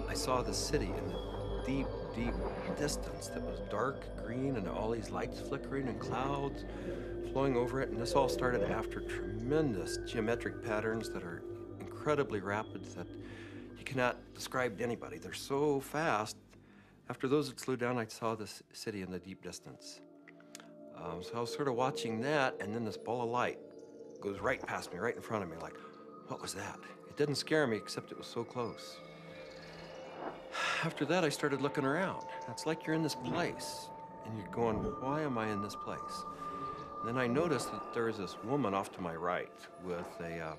I saw the city in the deep, deep distance that was dark green and all these lights flickering and clouds flowing over it. And this all started after tremendous geometric patterns that are incredibly rapid that you cannot describe to anybody. They're so fast. After those had slowed down, I saw this city in the deep distance. So I was sort of watching that, and then this ball of light goes right past me, right in front of me, like, what was that? It didn't scare me, except it was so close. After that, I started looking around. It's like you're in this place, and you're going, why am I in this place? And then I noticed that there was this woman off to my right with a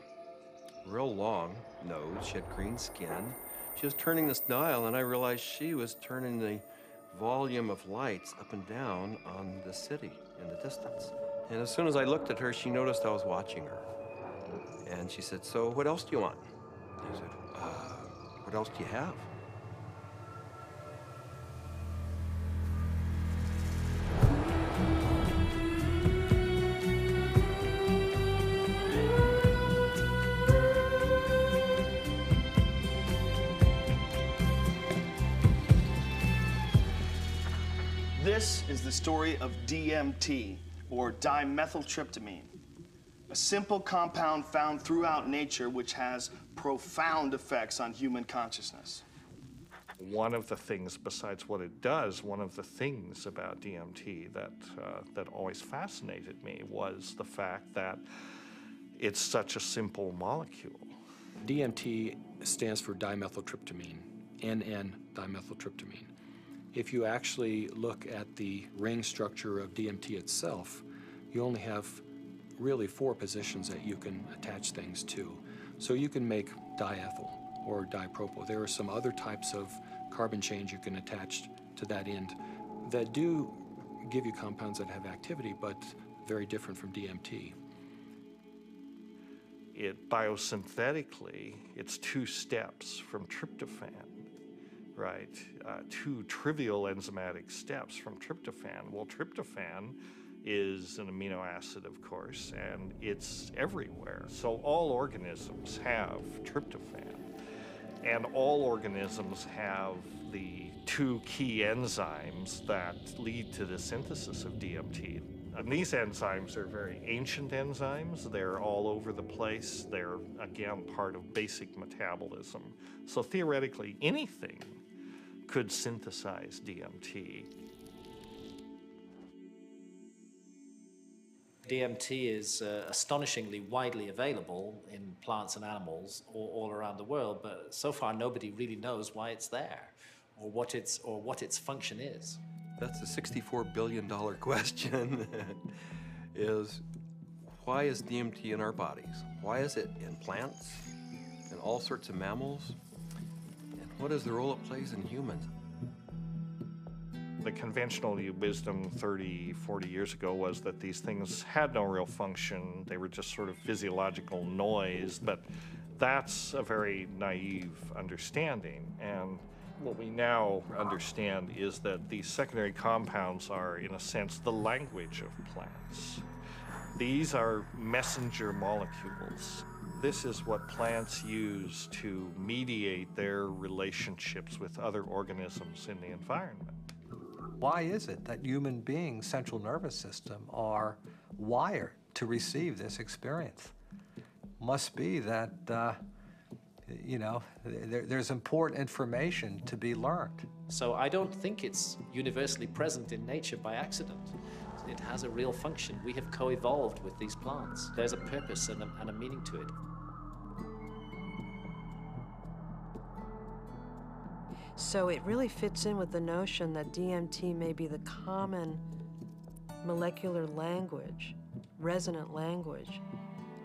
real long nose. She had green skin. She was turning this dial, and I realized she was turning the volume of lights up and down on the city in the distance. And as soon as I looked at her, she noticed I was watching her. And she said, so what else do you want? I said, what else do you have? This is the story of DMT, or dimethyltryptamine, a simple compound found throughout nature which has profound effects on human consciousness. One of the things, besides what it does, one of the things about DMT that always fascinated me was the fact that it's such a simple molecule. DMT stands for dimethyltryptamine, NN dimethyltryptamine. If you actually look at the ring structure of DMT itself, you only have really 4 positions that you can attach things to. So you can make diethyl or dipropyl. There are some other types of carbon chains you can attach to that end that do give you compounds that have activity, but very different from DMT. It biosynthetically, it's 2 steps from tryptophan. Right, 2 trivial enzymatic steps from tryptophan. Well, tryptophan is an amino acid, of course, and it's everywhere. So all organisms have tryptophan, and all organisms have the 2 key enzymes that lead to the synthesis of DMT. And these enzymes are very ancient enzymes. They're all over the place. They're, again, part of basic metabolism. So theoretically, anything could synthesize DMT. DMT is astonishingly widely available in plants and animals all around the world, but so far nobody really knows why it's there or what its function is. That's a $64 billion question, is why is DMT in our bodies? Why is it in plants, in all sorts of mammals? What is the role it plays in humans? The conventional wisdom 30, 40 years ago was that these things had no real function. They were just sort of physiological noise, but that's a very naive understanding. And what we now understand is that these secondary compounds are, in a sense, the language of plants. These are messenger molecules. This is what plants use to mediate their relationships with other organisms in the environment. Why is it that human beings' central nervous system are wired to receive this experience? Must be that, there's important information to be learned. So I don't think it's universally present in nature by accident. It has a real function. We have co-evolved with these plants. There's a purpose and a meaning to it. So it really fits in with the notion that DMT may be the common molecular language, resonant language,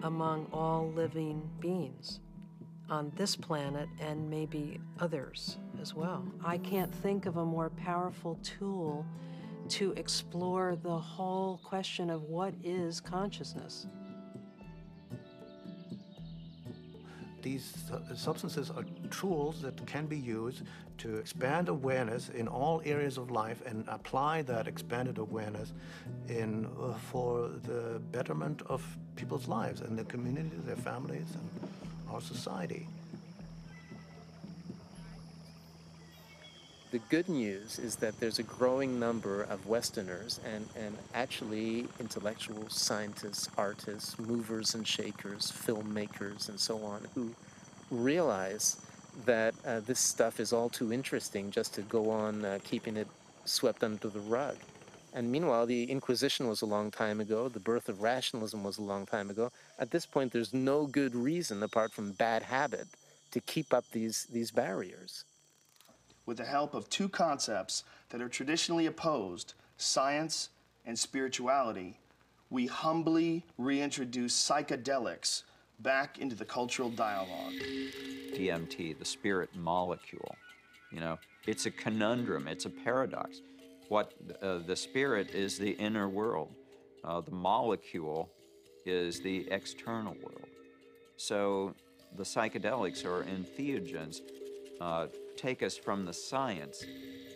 among all living beings on this planet and maybe others as well. I can't think of a more powerful tool to explore the whole question of what is consciousness. these substances are tools that can be used to expand awareness in all areas of life and apply that expanded awareness for the betterment of people's lives and their communities, their families, and our society. The good news is that there's a growing number of Westerners and actually intellectuals, scientists, artists, movers and shakers, filmmakers, and so on, who realize that this stuff is all too interesting just to go on keeping it swept under the rug. And meanwhile, the Inquisition was a long time ago. The birth of rationalism was a long time ago. At this point, there's no good reason, apart from bad habit, to keep up these barriers. With the help of two concepts that are traditionally opposed, science and spirituality, we humbly reintroduce psychedelics back into the cultural dialogue. DMT, the spirit molecule, you know, it's a conundrum, it's a paradox. What the spirit is the inner world. The molecule is the external world. So the psychedelics or entheogens take us from the science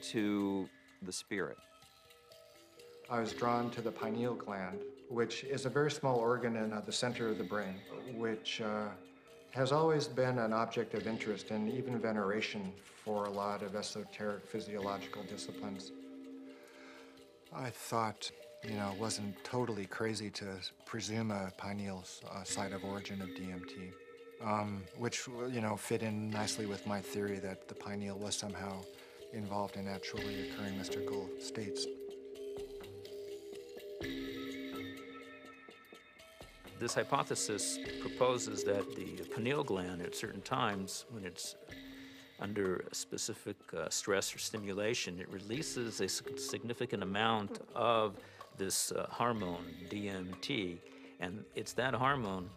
to the spirit. I was drawn to the pineal gland, which is a very small organ in the center of the brain, which has always been an object of interest and even veneration for a lot of esoteric physiological disciplines. I thought, you know, it wasn't totally crazy to presume a pineal site of origin of DMT. Which, you know, fit in nicely with my theory that the pineal was somehow involved in naturally occurring mystical states. This hypothesis proposes that the pineal gland at certain times, when it's under a specific stress or stimulation, it releases a significant amount of this hormone, DMT, and it's that hormone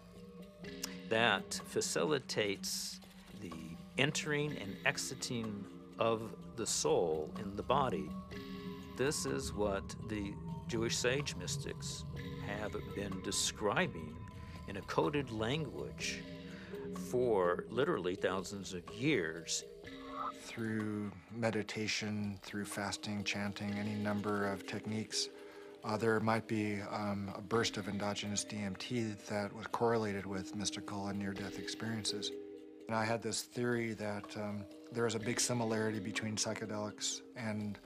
that facilitates the entering and exiting of the soul in the body. This is what the Jewish sage mystics have been describing in a coded language for literally thousands of years. Through meditation, through fasting, chanting, any number of techniques, there might be a burst of endogenous DMT that was correlated with mystical and near-death experiences. And I had this theory that there was a big similarity between psychedelics and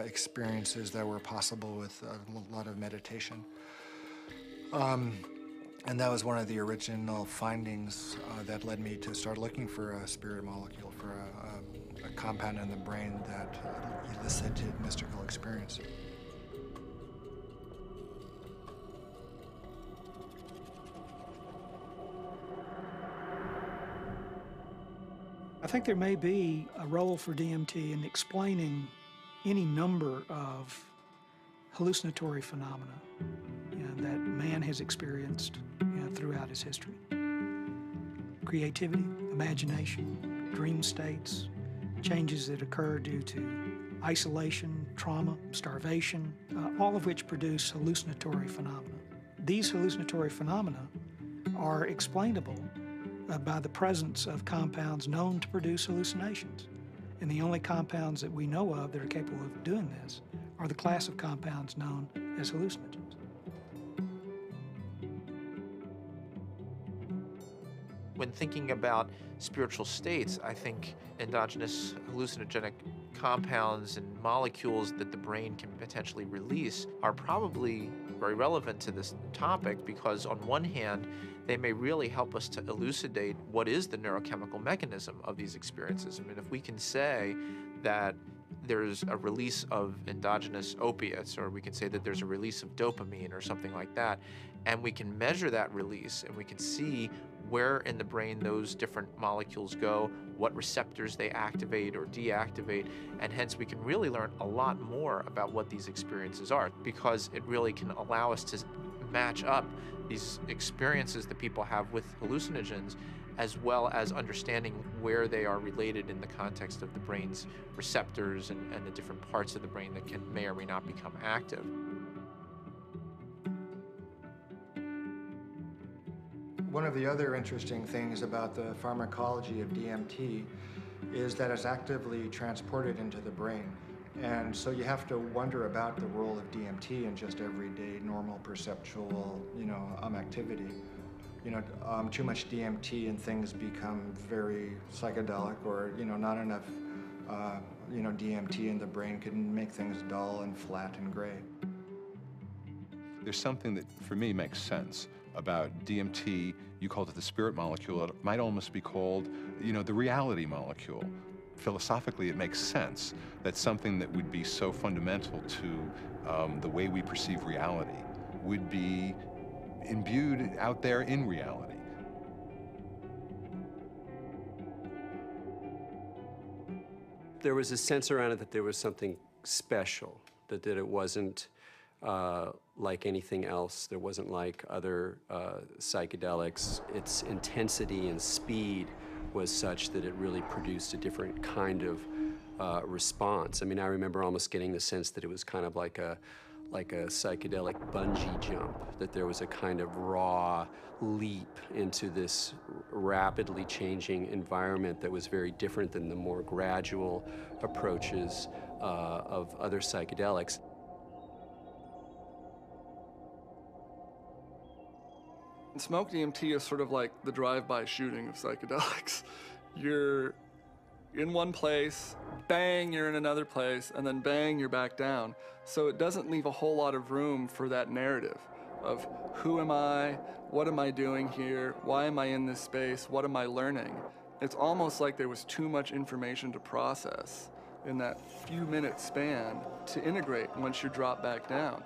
experiences that were possible with a lot of meditation. And that was one of the original findings that led me to start looking for a spirit molecule, for a compound in the brain that elicited mystical experience. I think there may be a role for DMT in explaining any number of hallucinatory phenomena that man has experienced throughout his history. Creativity, imagination, dream states, changes that occur due to isolation, trauma, starvation, all of which produce hallucinatory phenomena. These hallucinatory phenomena are explainable by the presence of compounds known to produce hallucinations. And the only compounds that we know of that are capable of doing this are the class of compounds known as hallucinogens. When thinking about spiritual states, I think endogenous hallucinogenic compounds and molecules that the brain can potentially release are probably very relevant to this topic, because on one hand, they may really help us to elucidate what is the neurochemical mechanism of these experiences. I mean, if we can say that there's a release of endogenous opiates, or we can say that there's a release of dopamine or something like that, and we can measure that release and we can see where in the brain those different molecules go, what receptors they activate or deactivate, and hence we can really learn a lot more about what these experiences are, because it really can allow us to match up these experiences that people have with hallucinogens, as well as understanding where they are related in the context of the brain's receptors and the different parts of the brain that may or may not become active. One of the other interesting things about the pharmacology of DMT is that it's actively transported into the brain. And so you have to wonder about the role of DMT in just everyday, normal, perceptual, activity. Too much DMT and things become very psychedelic, or, not enough, DMT in the brain can make things dull and flat and gray. There's something that, for me, makes sense about DMT. You called it the spirit molecule. It might almost be called, the reality molecule. Philosophically, it makes sense that something that would be so fundamental to the way we perceive reality would be imbued out there in reality. There was a sense around it that there was something special, that it wasn't like anything else. There wasn't like other psychedelics. Its intensity and speed was such that it really produced a different kind of response. I mean, I remember almost getting the sense that it was kind of like a psychedelic bungee jump, that there was a kind of raw leap into this rapidly changing environment that was very different than the more gradual approaches of other psychedelics. Smoke DMT is sort of like the drive-by shooting of psychedelics. You're in one place, bang, you're in another place, and then bang, you're back down. So it doesn't leave a whole lot of room for that narrative of who am I, what am I doing here, why am I in this space, what am I learning? It's almost like there was too much information to process in that few-minute span to integrate once you drop back down.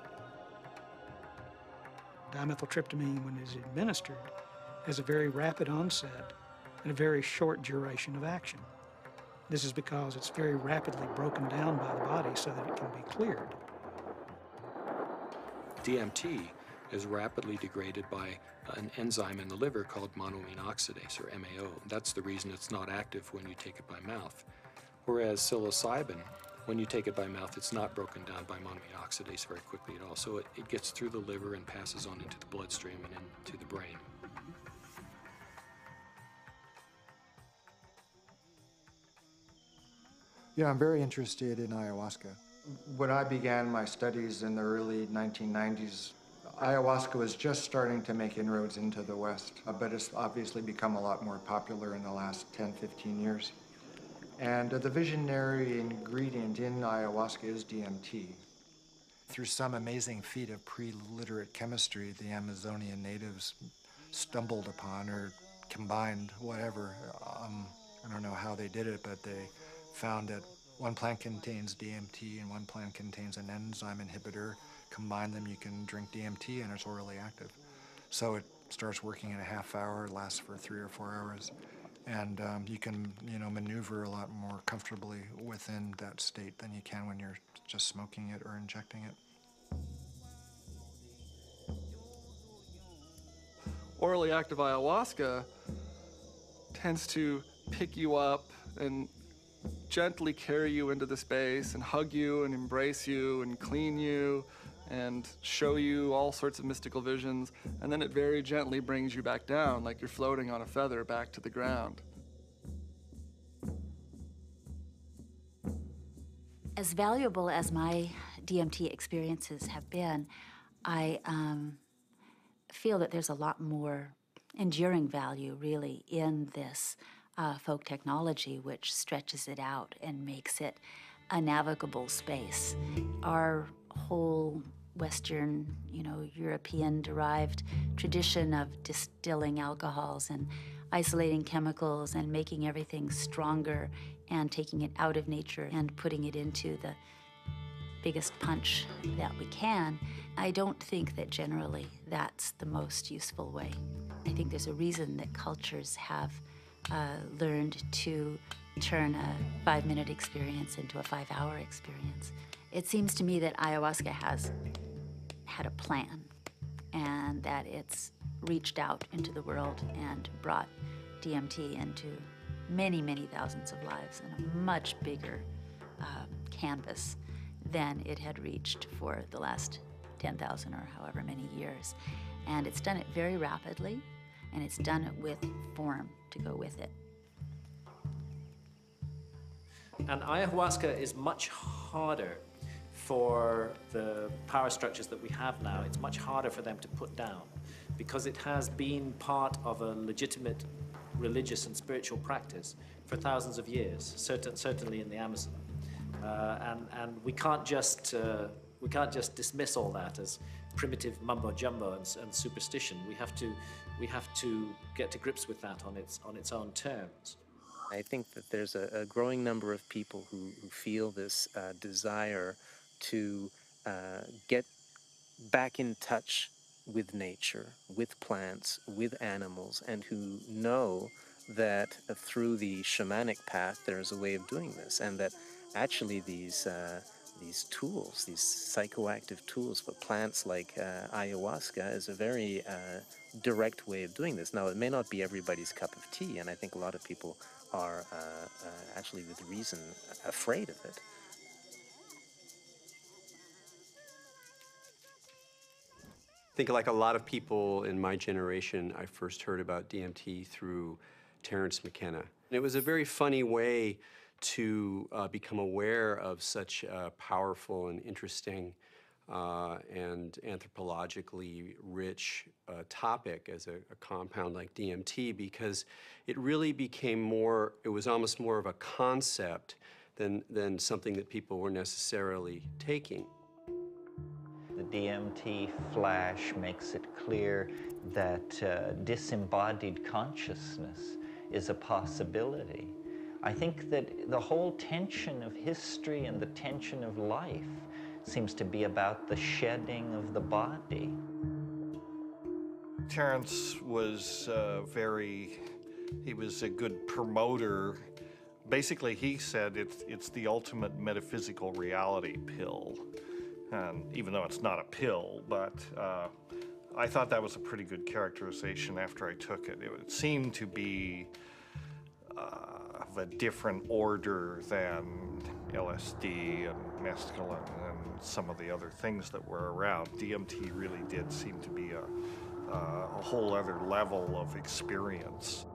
Dimethyltryptamine, when it is administered, has a very rapid onset and a very short duration of action. This is because it's very rapidly broken down by the body so that it can be cleared. DMT is rapidly degraded by an enzyme in the liver called monoamine oxidase, or MAO. That's the reason it's not active when you take it by mouth. Whereas psilocybin, when you take it by mouth, it's not broken down by monoamine oxidase very quickly at all. So it gets through the liver and passes on into the bloodstream and into the brain. Yeah, I'm very interested in ayahuasca. When I began my studies in the early 1990s, ayahuasca was just starting to make inroads into the West, but it's obviously become a lot more popular in the last 10, 15 years. And the visionary ingredient in ayahuasca is DMT. Through some amazing feat of pre-literate chemistry, the Amazonian natives stumbled upon or combined whatever. I don't know how they did it, but they found that one plant contains DMT and one plant contains an enzyme inhibitor. Combine them, you can drink DMT and it's orally active. So it starts working in a half hour, lasts for 3 or 4 hours. And you can, maneuver a lot more comfortably within that state than you can when you're just smoking it or injecting it. Orally active ayahuasca tends to pick you up and gently carry you into the space and hug you and embrace you and clean you and show you all sorts of mystical visions, and then it very gently brings you back down like you're floating on a feather back to the ground. As valuable as my DMT experiences have been, I feel that there's a lot more enduring value, really, in this folk technology, which stretches it out and makes it a navigable space. Our whole Western, European-derived tradition of distilling alcohols and isolating chemicals and making everything stronger and taking it out of nature and putting it into the biggest punch that we can, I don't think that generally that's the most useful way. I think there's a reason that cultures have learned to turn a 5-minute experience into a 5-hour experience. It seems to me that ayahuasca has had a plan and that it's reached out into the world and brought DMT into many, many thousands of lives in a much bigger canvas than it had reached for the last 10,000 or however many years. And it's done it very rapidly and it's done with form to go with it. And ayahuasca is much harder for the power structures that we have now. It's much harder for them to put down because it has been part of a legitimate religious and spiritual practice for thousands of years, certainly in the Amazon. And we can't just dismiss all that as primitive mumbo jumbo and superstition. We have to get to grips with that on its own terms. I think that there's a growing number of people who feel this desire to get back in touch with nature, with plants, with animals, and who know that through the shamanic path there's a way of doing this, and that actually these tools, these psychoactive tools for plants like ayahuasca is a very direct way of doing this. Now, it may not be everybody's cup of tea, and I think a lot of people are actually with reason afraid of it. I think like a lot of people in my generation, I first heard about DMT through Terence McKenna. It was a very funny way to become aware of such a powerful and interesting and anthropologically rich topic as a compound like DMT, because it really became more, it was almost more of a concept than something that people were necessarily taking. The DMT flash makes it clear that disembodied consciousness is a possibility. I think that the whole tension of history and the tension of life seems to be about the shedding of the body. Terence was he was a good promoter. Basically, he said it's the ultimate metaphysical reality pill. And even though it's not a pill, but I thought that was a pretty good characterization after I took it. It seemed to be of a different order than LSD and mescaline and some of the other things that were around. DMT really did seem to be a whole other level of experience.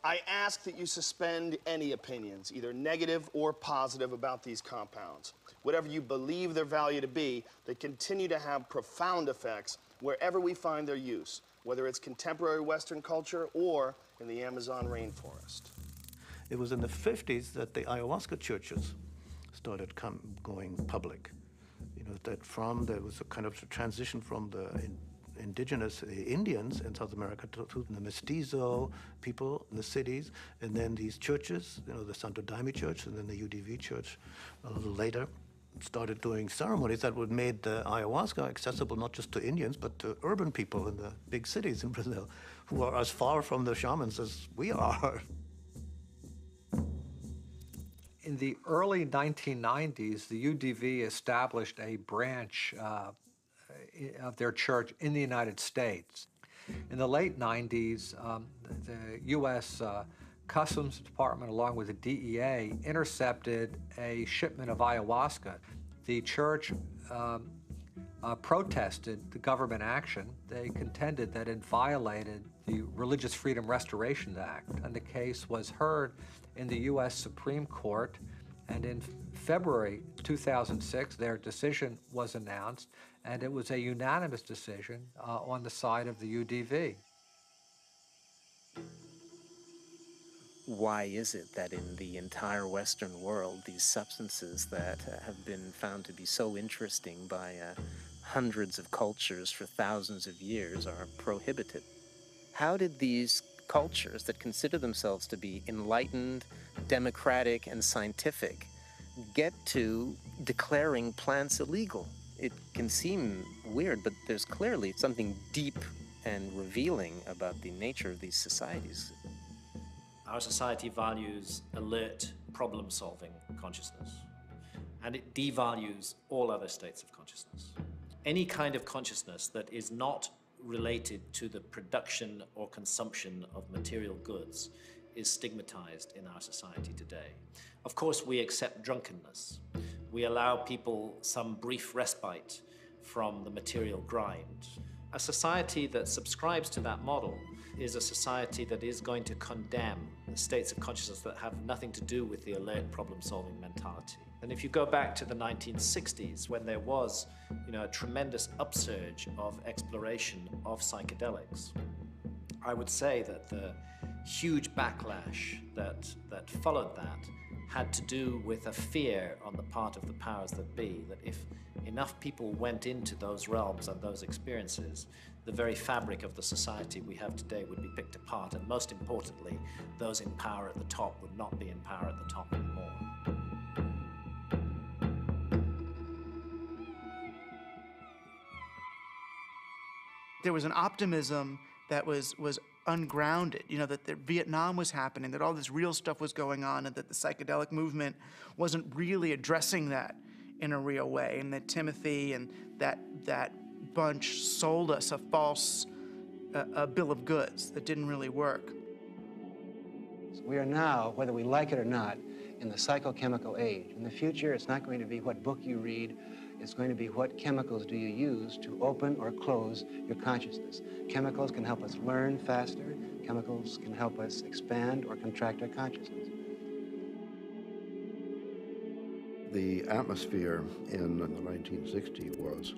I ask that you suspend any opinions, either negative or positive, about these compounds. Whatever you believe their value to be, they continue to have profound effects wherever we find their use, whether it's contemporary Western culture or in the Amazon rainforest. It was in the 50s that the ayahuasca churches started going public. You know, there was a kind of a transition from the indigenous Indians in South America to the mestizo people in the cities, and then these churches, you know, the Santo Daime Church and then the UDV Church a little later, started doing ceremonies that would made the ayahuasca accessible not just to Indians, but to urban people in the big cities in Brazil, who are as far from the shamans as we are. In the early 1990s, the UDV established a branch of their church in the United States. In the late 90s, the U.S. Customs Department, along with the DEA, intercepted a shipment of ayahuasca. The church protested the government action. They contended that it violated the Religious Freedom Restoration Act, and the case was heard in the U.S. Supreme Court. And in February 2006, their decision was announced, and it was a unanimous decision on the side of the UDV. Why is it that in the entire Western world, these substances that have been found to be so interesting by hundreds of cultures for thousands of years are prohibited? How did these cultures that consider themselves to be enlightened, democratic, and scientific get to declaring plants illegal? It can seem weird, but there's clearly something deep and revealing about the nature of these societies. Our society values alert, problem-solving consciousness, and it devalues all other states of consciousness. Any kind of consciousness that is not related to the production or consumption of material goods is stigmatized in our society today. Of course, we accept drunkenness. We allow people some brief respite from the material grind. A society that subscribes to that model is a society that is going to condemn states of consciousness that have nothing to do with the alert problem-solving mentality. And if you go back to the 1960s, when there was, a tremendous upsurge of exploration of psychedelics, I would say that the huge backlash that followed that had to do with a fear on the part of the powers that be, that if enough people went into those realms and those experiences, the very fabric of the society we have today would be picked apart, and most importantly, those in power at the top would not be in power at the top anymore. There was an optimism that was ungrounded, that Vietnam was happening, that all this real stuff was going on, and that the psychedelic movement wasn't really addressing that in a real way, and that Timothy and that bunch sold us a false bill of goods that didn't really work. We are now, whether we like it or not, in the psychochemical age. In the future, it's not going to be what book you read, it's going to be what chemicals do you use to open or close your consciousness. Chemicals can help us learn faster. Chemicals can help us expand or contract our consciousness. The atmosphere in the 1960s was,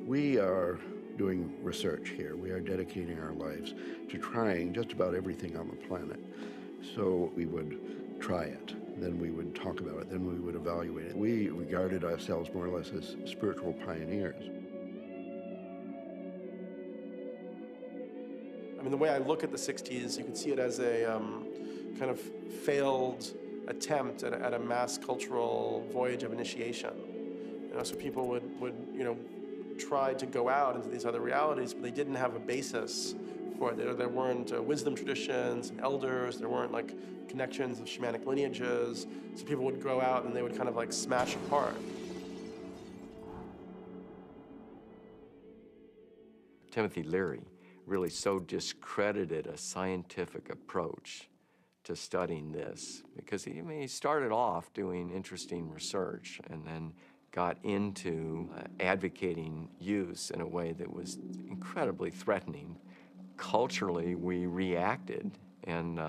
we are doing research here. We are dedicating our lives to trying just about everything on the planet. So we would try it, then we would talk about it, then we would evaluate it. We regarded ourselves more or less as spiritual pioneers. I mean, the way I look at the 60s, you can see it as a kind of failed attempt at a mass cultural voyage of initiation. So people would try to go out into these other realities, but they didn't have a basis for it. There weren't wisdom traditions and elders. There weren't connections of shamanic lineages. So people would go out and they would kind of smash apart. Timothy Leary really so discredited a scientific approach to studying this, because he started off doing interesting research and then got into advocating use in a way that was incredibly threatening. Culturally, we reacted, and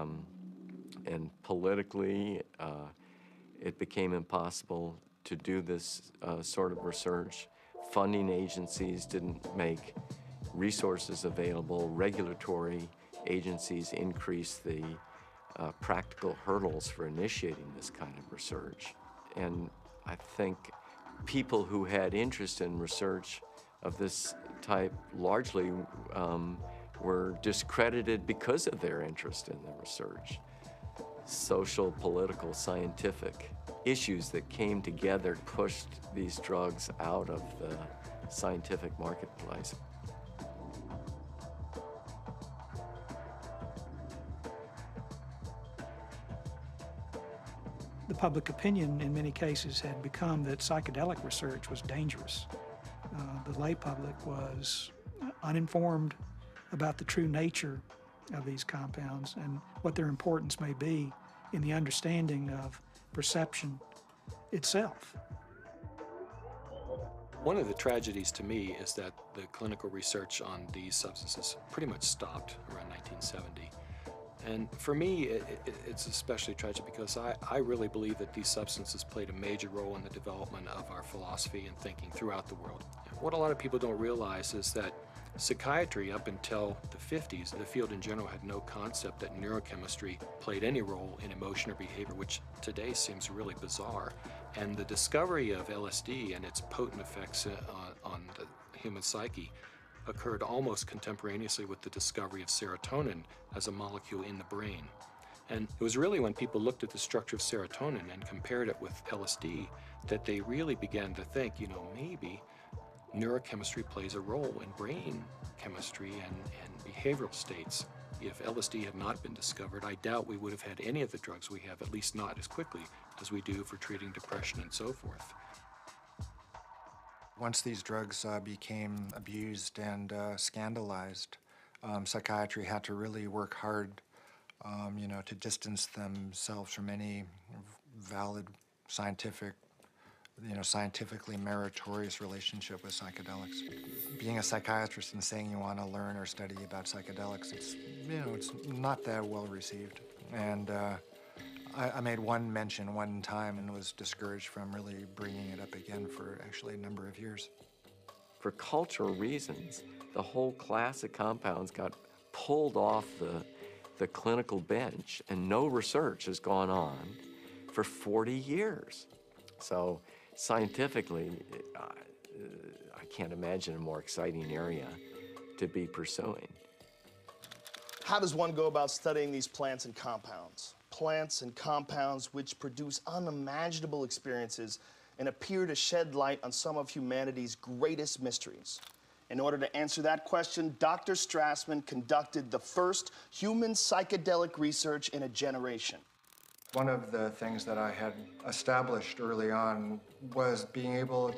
politically, it became impossible to do this sort of research. Funding agencies didn't make resources available. Regulatory agencies increased the practical hurdles for initiating this kind of research. And I think people who had interest in research of this type largely were discredited because of their interest in the research. Social, political, scientific issues that came together pushed these drugs out of the scientific marketplace. The public opinion in many cases had become that psychedelic research was dangerous. The lay public was uninformed about the true nature of these compounds and what their importance may be in the understanding of perception itself. One of the tragedies to me is that the clinical research on these substances pretty much stopped around 1970. And for me, it's especially tragic because I really believe that these substances played a major role in the development of our philosophy and thinking throughout the world. What a lot of people don't realize is that psychiatry, up until the 50s, the field in general had no concept that neurochemistry played any role in emotion or behavior, which today seems really bizarre. And the discovery of LSD and its potent effects on the human psyche occurred almost contemporaneously with the discovery of serotonin as a molecule in the brain. And it was really when people looked at the structure of serotonin and compared it with LSD that they really began to think, maybe neurochemistry plays a role in brain chemistry and behavioral states. If LSD had not been discovered, I doubt we would have had any of the drugs we have, at least not as quickly as we do for treating depression and so forth. Once these drugs became abused and scandalized, psychiatry had to really work hard, to distance themselves from any valid scientific scientifically meritorious relationship with psychedelics. Being a psychiatrist and saying you want to learn or study about psychedelics, it's not that well received. And I made one mention one time and was discouraged from really bringing it up again for actually a number of years. For cultural reasons, the whole class of compounds got pulled off the clinical bench, and no research has gone on for 40 years. So scientifically, I can't imagine a more exciting area to be pursuing. How does one go about studying these plants and compounds? Plants and compounds which produce unimaginable experiences and appear to shed light on some of humanity's greatest mysteries. In order to answer that question, Dr. Strassman conducted the first human psychedelic research in a generation. One of the things that I had established early on was being able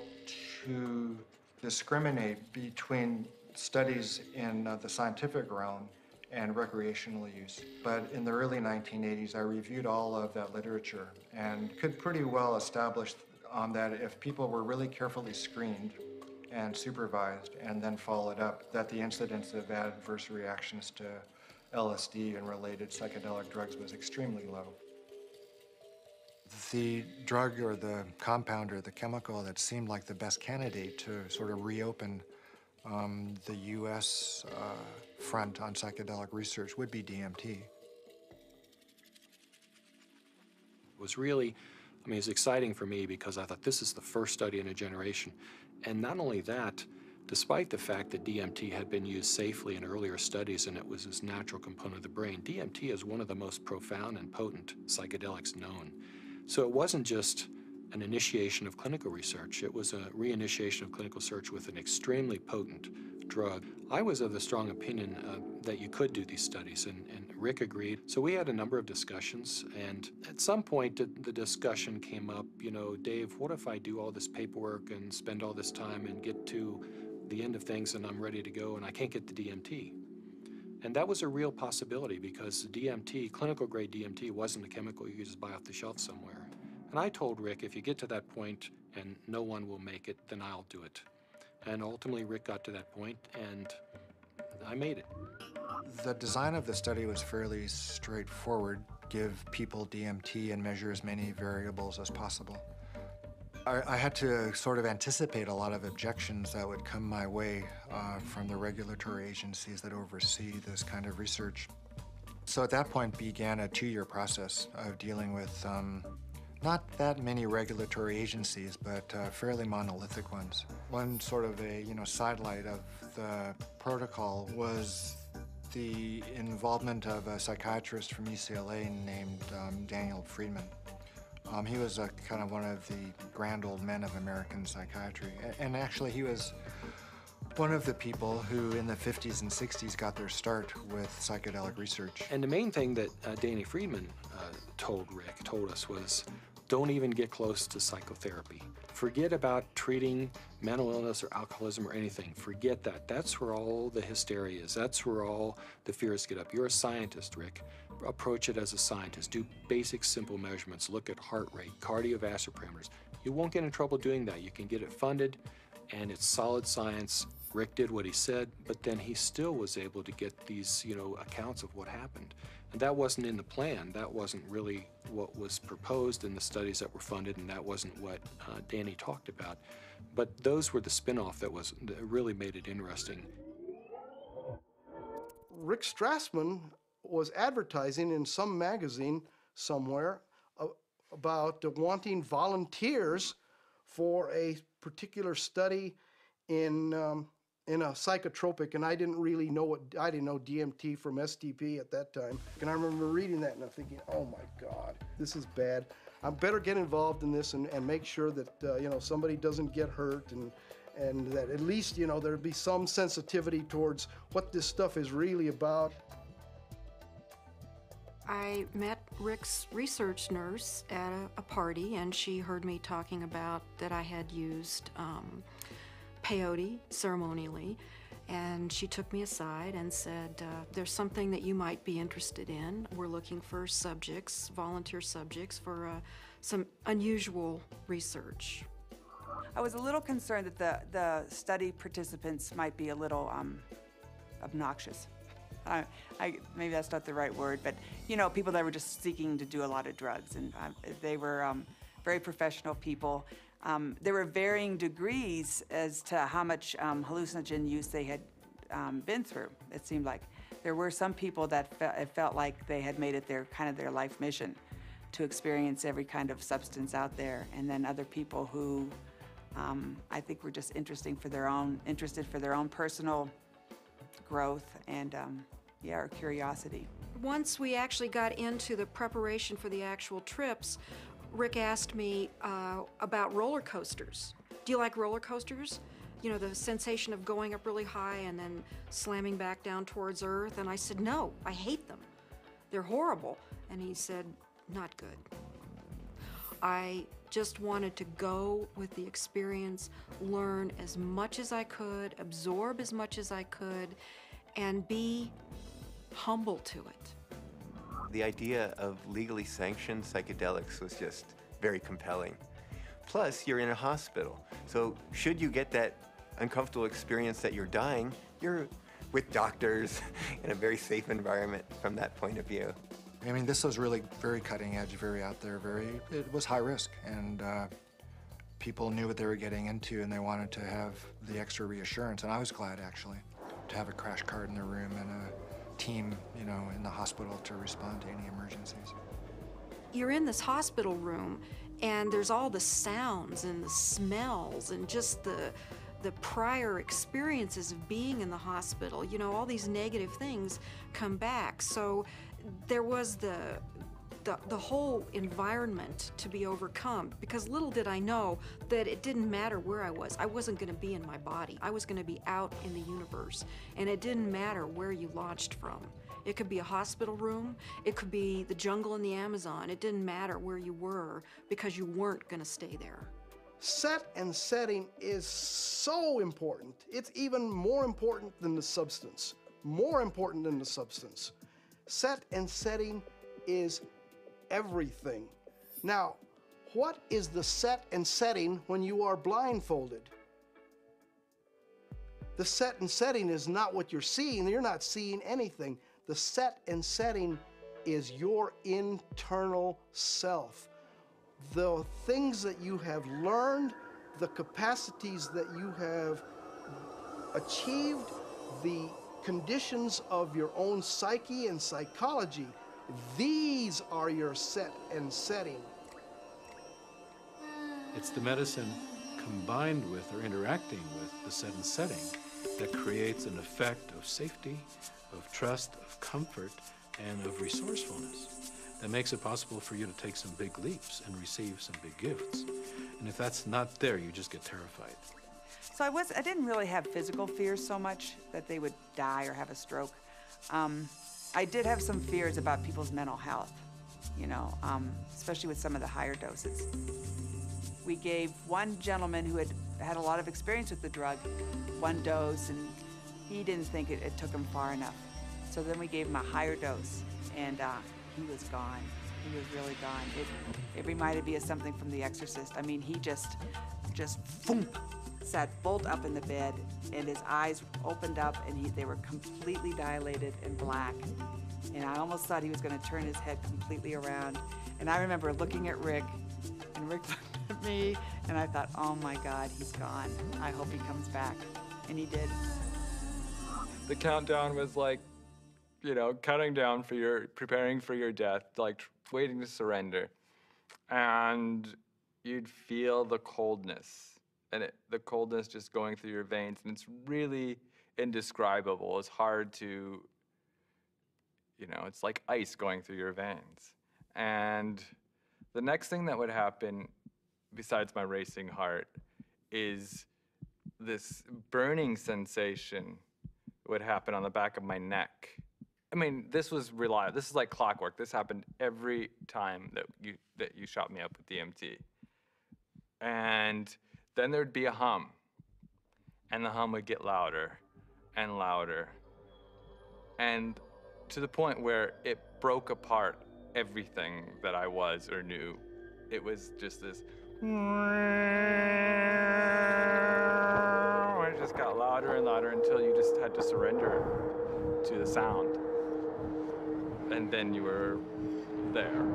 to discriminate between studies in the scientific realm and recreational use. But in the early 1980s, I reviewed all of that literature and could pretty well establish that if people were really carefully screened and supervised and then followed up, that the incidence of adverse reactions to LSD and related psychedelic drugs was extremely low. The drug or the compound or the chemical that seemed like the best candidate to sort of reopen the U.S. Front on psychedelic research would be DMT. It was really, it was exciting for me because I thought this is the first study in a generation. And not only that, despite the fact that DMT had been used safely in earlier studies and it was this natural component of the brain, DMT is one of the most profound and potent psychedelics known. So it wasn't just an initiation of clinical research, it was a reinitiation of clinical research with an extremely potent drug. I was of the strong opinion that you could do these studies, and Rick agreed. So we had a number of discussions, and at some point the discussion came up, Dave, what if I do all this paperwork and spend all this time and get to the end of things and I'm ready to go and I can't get the DMT? And that was a real possibility because DMT, clinical grade DMT, wasn't a chemical you could just buy off the shelf somewhere. And I told Rick, if you get to that point and no one will make it, then I'll do it. And ultimately, Rick got to that point, and I made it. The design of the study was fairly straightforward. Give people DMT and measure as many variables as possible. I had to sort of anticipate a lot of objections that would come my way from the regulatory agencies that oversee this kind of research. So at that point began a 2-year process of dealing with not that many regulatory agencies, but fairly monolithic ones. One sort of a sidelight of the protocol was the involvement of a psychiatrist from UCLA named Daniel Friedman. He was kind of one of the grand old men of American psychiatry, and actually he was one of the people who in the 50s and 60s got their start with psychedelic research. And the main thing that Danny Friedman told us was, don't even get close to psychotherapy. Forget about treating mental illness or alcoholism or anything. Forget that. That's where all the hysteria is. That's where all the fears get up. You're a scientist, Rick. Approach it as a scientist. Do basic, simple measurements. Look at heart rate, cardiovascular parameters. You won't get in trouble doing that. You can get it funded, and it's solid science. Rick did what he said, but then he still was able to get these, accounts of what happened. And that wasn't in the plan. That wasn't really what was proposed in the studies that were funded, and that wasn't what Danny talked about. But those were the spin-off that really made it interesting. Rick Strassman was advertising in some magazine somewhere about wanting volunteers for a particular study in a psychotropic, and I didn't really know I didn't know DMT from STP at that time. And I remember reading that and I'm thinking, oh my God, this is bad. I better get involved in this and make sure that somebody doesn't get hurt, and that at least there'd be some sensitivity towards what this stuff is really about. I met Rick's research nurse at a party, and she heard me talking about that I had used peyote ceremonially, and she took me aside and said, there's something that you might be interested in. We're looking for subjects, volunteer subjects, for some unusual research. I was a little concerned that the study participants might be a little obnoxious. Maybe that's not the right word, but you know, people that were just seeking to do a lot of drugs, and they were very professional people. There were varying degrees as to how much hallucinogen use they had been through. It seemed like there were some people that it felt like they had made it their life mission to experience every kind of substance out there, and then other people who I think were just interested for their own personal growth and or curiosity. Once we actually got into the preparation for the actual trips, Rick asked me about roller coasters. Do you like roller coasters? You know, the sensation of going up really high and then slamming back down towards Earth. And I said, no, I hate them. They're horrible. And he said, not good. I just wanted to go with the experience, learn as much as I could, absorb as much as I could, and be humble to it. The idea of legally sanctioned psychedelics was just very compelling. Plus, you're in a hospital, so should you get that uncomfortable experience that you're dying, you're with doctors in a very safe environment from that point of view. I mean, this was really very cutting edge, very out there, it was high risk, and people knew what they were getting into, and they wanted to have the extra reassurance, and I was glad, actually, to have a crash cart in their room and a team, you know, in the hospital to respond to any emergencies. You're in this hospital room, and there's all the sounds and the smells and just the prior experiences of being in the hospital. You know, all these negative things come back. So there was the whole environment to be overcome, because little did I know that it didn't matter where I was. I wasn't going to be in my body. I was going to be out in the universe, and it didn't matter where you launched from. It could be a hospital room, it could be the jungle in the Amazon. It didn't matter where you were, because you weren't going to stay there. Set and setting is so important. It's even more important than the substance. More important than the substance. Set and setting is everything. Now, what is the set and setting when you are blindfolded? The set and setting is not what you're seeing. You're not seeing anything. The set and setting is your internal self. The things that you have learned, the capacities that you have achieved, the conditions of your own psyche and psychology, these are your set and setting. It's the medicine combined with or interacting with the set and setting that creates an effect of safety, of trust, of comfort, and of resourcefulness that makes it possible for you to take some big leaps and receive some big gifts. And if that's not there, you just get terrified. So I didn't really have physical fears so much that they would die or have a stroke. I did have some fears about people's mental health, you know, especially with some of the higher doses. We gave one gentleman who had a lot of experience with the drug one dose, and he didn't think it took him far enough. So then we gave him a higher dose, and he was gone. He was really gone. It reminded me of something from The Exorcist. I mean, he just boom, sat bolt up in the bed, and his eyes opened up, and they were completely dilated and black. And I almost thought he was going to turn his head completely around. And I remember looking at Rick, and Rick looked at me, and I thought, oh my God, he's gone. I hope he comes back. And he did. The countdown was like, you know, counting down for preparing for your death, like waiting to surrender. And you'd feel the coldness, and the coldness just going through your veins, and it's really indescribable. It's hard to, you know, it's like ice going through your veins. And the next thing that would happen, besides my racing heart, is this burning sensation would happen on the back of my neck. I mean, this was reliable. This is like clockwork. This happened every time that you shot me up with DMT. And then there'd be a hum, and the hum would get louder and louder, and to the point where it broke apart everything that I was or knew it was just this. It just got louder and louder until you just had to surrender to the sound. And then you were there.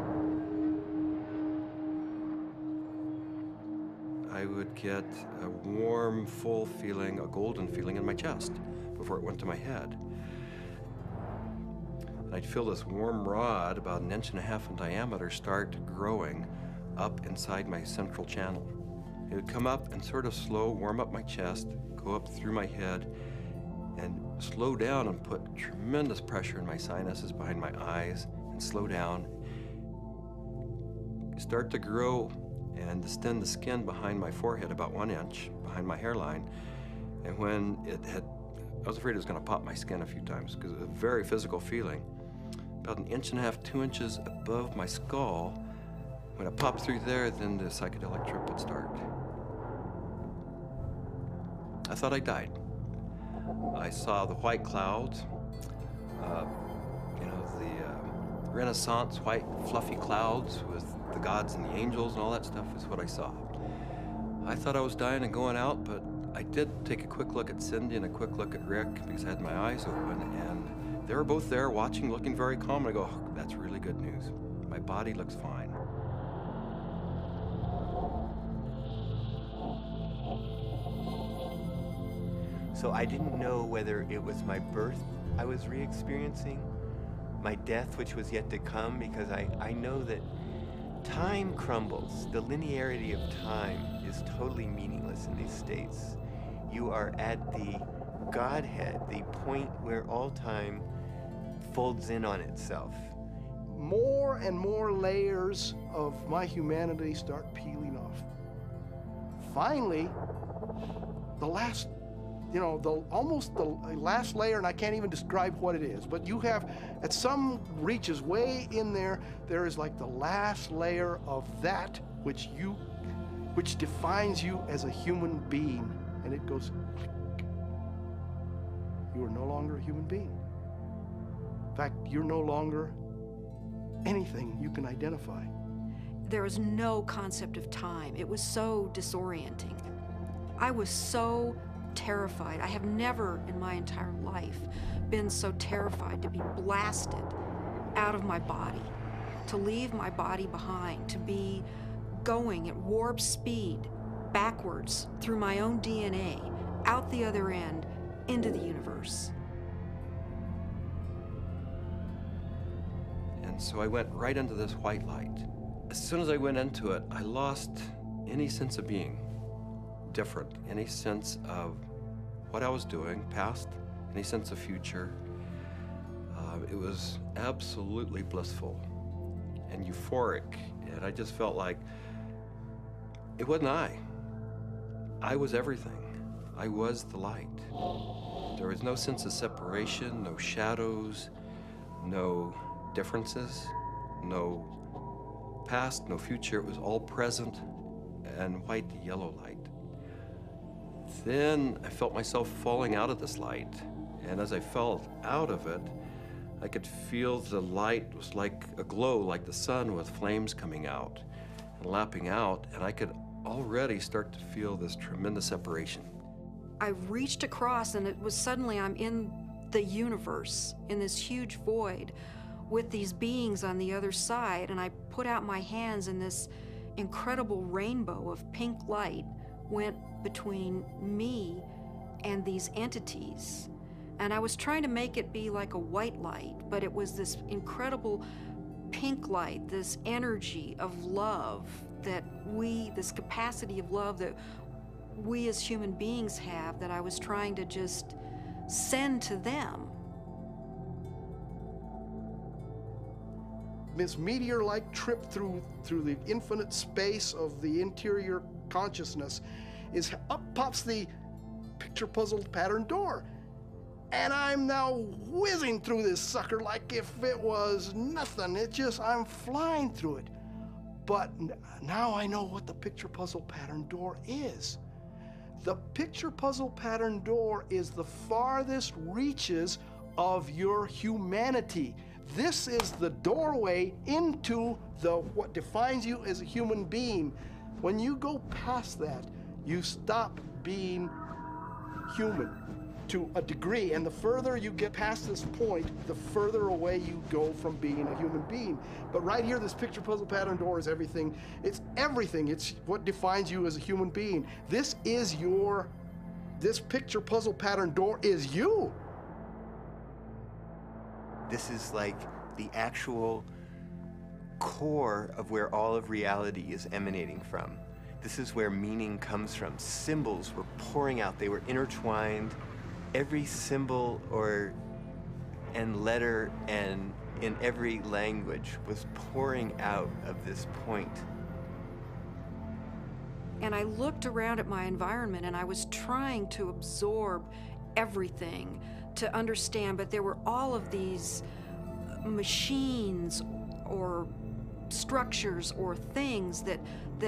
I would get a warm, full feeling, a golden feeling in my chest before it went to my head. And I'd feel this warm rod, about 1.5 inches in diameter, start growing up inside my central channel. It would come up and sort of slow, warm up my chest, go up through my head, and slow down and put tremendous pressure in my sinuses behind my eyes, and slow down. Start to grow and distend the skin behind my forehead about 1 inch, behind my hairline. And when it had, I was afraid it was gonna pop my skin a few times because it was a very physical feeling. About 1.5 inches, 2 inches above my skull, when it popped through there, then the psychedelic trip would start. I thought I died. I saw the white clouds, the Renaissance white fluffy clouds with the gods and the angels and all that stuff is what I saw. I thought I was dying and going out, but I did take a quick look at Cindy and a quick look at Rick because I had my eyes open, and they were both there watching, looking very calm. And I go, oh, that's really good news. My body looks fine. So I didn't know whether it was my birth I was re-experiencing, my death which was yet to come, because I know that time crumbles. The linearity of time is totally meaningless in these states. You are at the Godhead, the point where all time folds in on itself. More and more layers of my humanity start peeling off. Finally, the last, almost the last layer, and I can't even describe what it is, but you have, at some reaches way in there, there is like the last layer of that which defines you as a human being, and it goes click. You are no longer a human being. In fact, you're no longer anything you can identify. There was no concept of time. It was so disorienting. I was so terrified. I have never in my entire life been so terrified to be blasted out of my body, to leave my body behind, to be going at warp speed backwards through my own DNA, out the other end, into the universe. And so I went right into this white light. As soon as I went into it, I lost any sense of being different, any sense of what I was doing, past, any sense of future. It was absolutely blissful and euphoric, and I just felt like it wasn't I. I was everything. I was the light. There was no sense of separation, no shadows, no differences, no past, no future. It was all present and white yellow light. Then I felt myself falling out of this light, and as I fell out of it, I could feel the light was like a glow, like the sun with flames coming out and lapping out, and I could already start to feel this tremendous separation. I reached across, and it was suddenly I'm in the universe, in this huge void, with these beings on the other side, and I put out my hands, and this incredible rainbow of pink light went between me and these entities. And I was trying to make it be like a white light, but it was this incredible pink light, this energy of love that this capacity of love that we as human beings have, that I was trying to just send to them. This meteor-like trip through the infinite space of the interior consciousness is up pops the picture puzzle pattern door. And I'm now whizzing through this sucker like if it was nothing. I'm flying through it. But now I know what the picture puzzle pattern door is. The picture puzzle pattern door is the farthest reaches of your humanity. This is the doorway into what defines you as a human being. When you go past that, you stop being human to a degree, and the further you get past this point, the further away you go from being a human being. But right here, this picture puzzle pattern door is everything. It's everything. It's what defines you as a human being. This picture puzzle pattern door is you. This is like the actual core of where all of reality is emanating from. This is where meaning comes from. Symbols were pouring out. They were intertwined. Every symbol and letter and in every language was pouring out of this point. And I looked around at my environment and I was trying to absorb everything, to understand, but there were all of these machines or structures or things that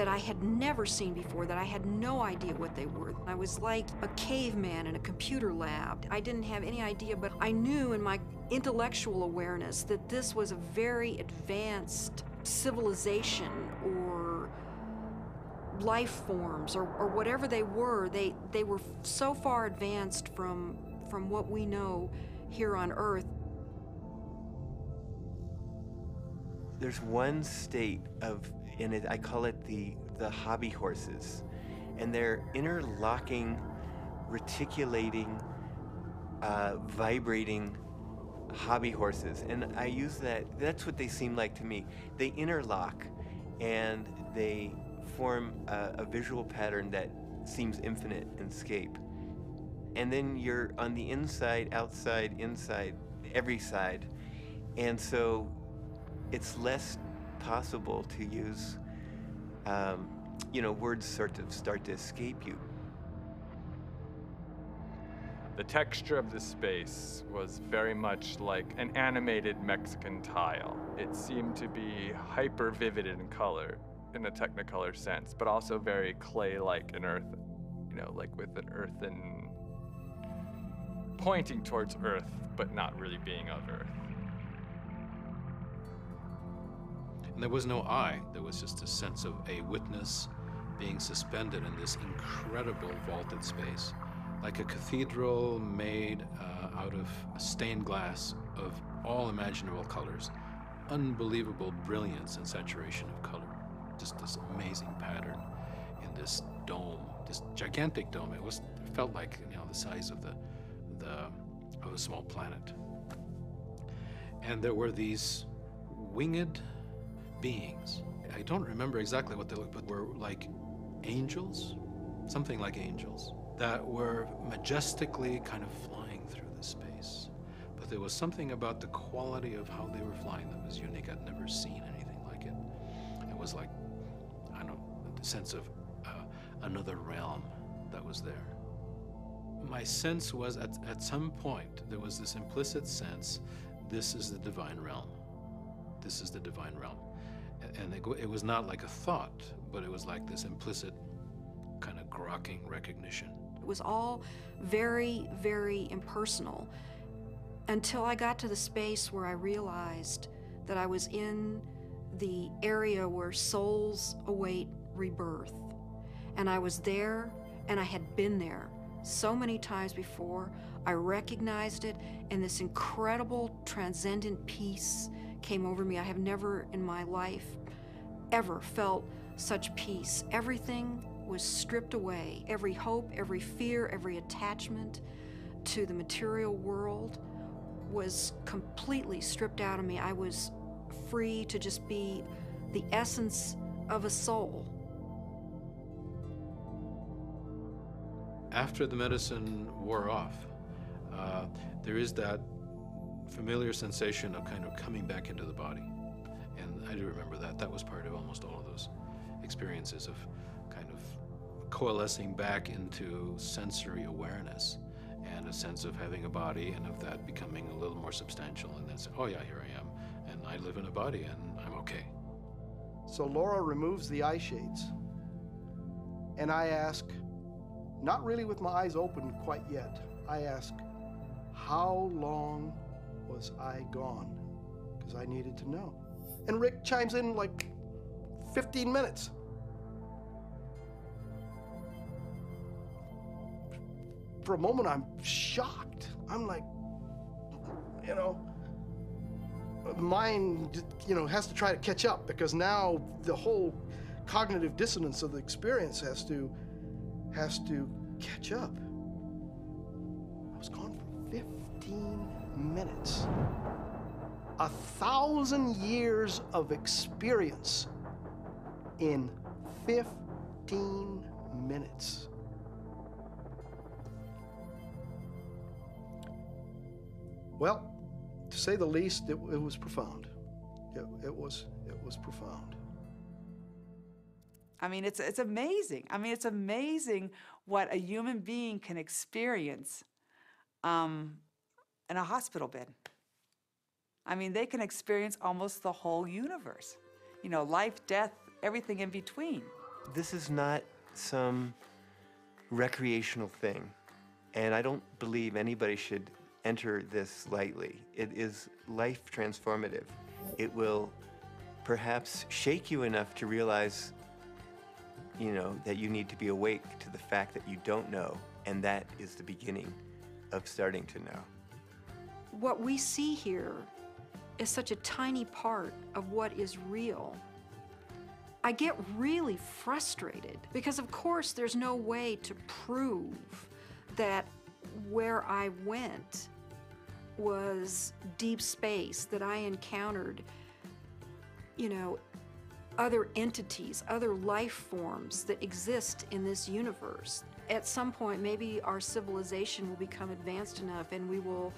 I had never seen before, that I had no idea what they were. I was like a caveman in a computer lab. I didn't have any idea, but I knew in my intellectual awareness that this was a very advanced civilization or life forms or whatever they were. They were so far advanced from what we know here on Earth. There's one state in it, I call it the hobby horses, and they're interlocking, reticulating, vibrating hobby horses. And I use that's what they seem like to me. They interlock and they form a visual pattern that seems infinite in scape. And then you're on the inside, outside, inside, every side. And so it's less possible to use, words sort of start to escape you. The texture of the space was very much like an animated Mexican tile. It seemed to be hyper vivid in color, in a Technicolor sense, but also very clay-like and earth, like with an earthen, pointing towards earth, but not really being of earth. And there was no I. There was just a sense of a witness being suspended in this incredible vaulted space, like a cathedral made out of stained glass of all imaginable colors, unbelievable brilliance and saturation of color. Just this amazing pattern in this dome, this gigantic dome. It felt like the size of of a small planet. And there were these winged beings. I don't remember exactly what they looked, but were like angels, something like angels, that were majestically kind of flying through the space. But there was something about the quality of how they were flying that was unique. I'd never seen anything like it. It was like, I don't know, the sense of another realm that was there. My sense was at some point, there was this implicit sense, this is the divine realm. This is the divine realm. And it was not like a thought, but it was like this implicit kind of grokking recognition. It was all very, very impersonal until I got to the space where I realized that I was in the area where souls await rebirth. And I was there, and I had been there so many times before. I recognized it, and this incredible transcendent peace came over me. I have never in my life ever felt such peace. Everything was stripped away. Every hope, every fear, every attachment to the material world was completely stripped out of me. I was free to just be the essence of a soul. After the medicine wore off, there is that familiar sensation of kind of coming back into the body. And I do remember that. That was part of almost all of those experiences of kind of coalescing back into sensory awareness and a sense of having a body and of that becoming a little more substantial. And then say, oh yeah, here I am. And I live in a body and I'm okay. So Laura removes the eye shades. And I ask, not really with my eyes open quite yet, I ask, how long was I gone? because I needed to know. And Rick chimes in like 15 minutes. For a moment, I'm shocked. I'm like, you know, mind, you know, has to try to catch up because now the whole cognitive dissonance of the experience has to catch up. I was gone for 15 minutes. 1,000 years of experience in 15 minutes. Well, to say the least, it was profound. It was profound. I mean, it's amazing. I mean, it's amazing what a human being can experience in a hospital bed. I mean, they can experience almost the whole universe. You know, life, death, everything in between. This is not some recreational thing, and I don't believe anybody should enter this lightly. It is life transformative. It will perhaps shake you enough to realize, you know, that you need to be awake to the fact that you don't know, and that is the beginning of starting to know. What we see here is such a tiny part of what is real. I get really frustrated because, of course, there's no way to prove that where I went was deep space, that I encountered, you know, other entities, other life forms that exist in this universe. At some point, maybe our civilization will become advanced enough and we will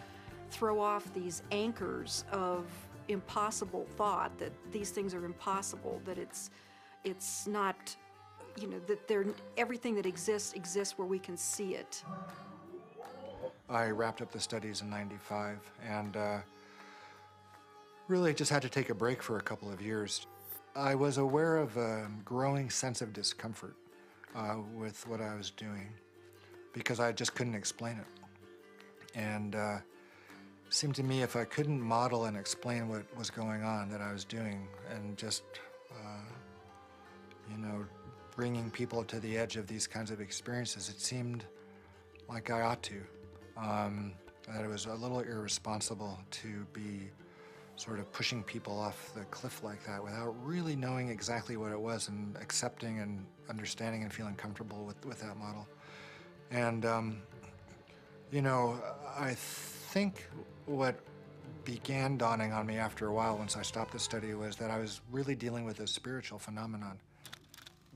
throw off these anchors of impossible thought, that these things are impossible, that it's not, you know, that everything that exists where we can see it. I wrapped up the studies in '95 and really just had to take a break for a couple of years. I was aware of a growing sense of discomfort with what I was doing because I just couldn't explain it. And it seemed to me if I couldn't model and explain what was going on that I was doing and just, you know, bringing people to the edge of these kinds of experiences, it seemed like I ought to. That it was a little irresponsible to be sort of pushing people off the cliff like that without really knowing exactly what it was and accepting and understanding and feeling comfortable with that model. And, you know, I think what began dawning on me after a while once I stopped the study was that I was really dealing with a spiritual phenomenon.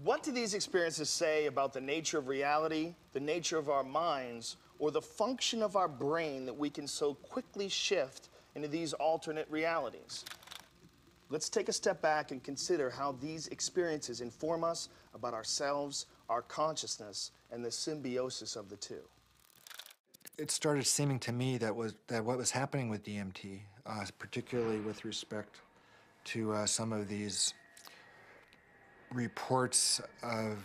What do these experiences say about the nature of reality, the nature of our minds, or the function of our brain that we can so quickly shift into these alternate realities? Let's take a step back and consider how these experiences inform us about ourselves, our consciousness, and the symbiosis of the two. It started seeming to me that what was happening with DMT, particularly with respect to some of these reports of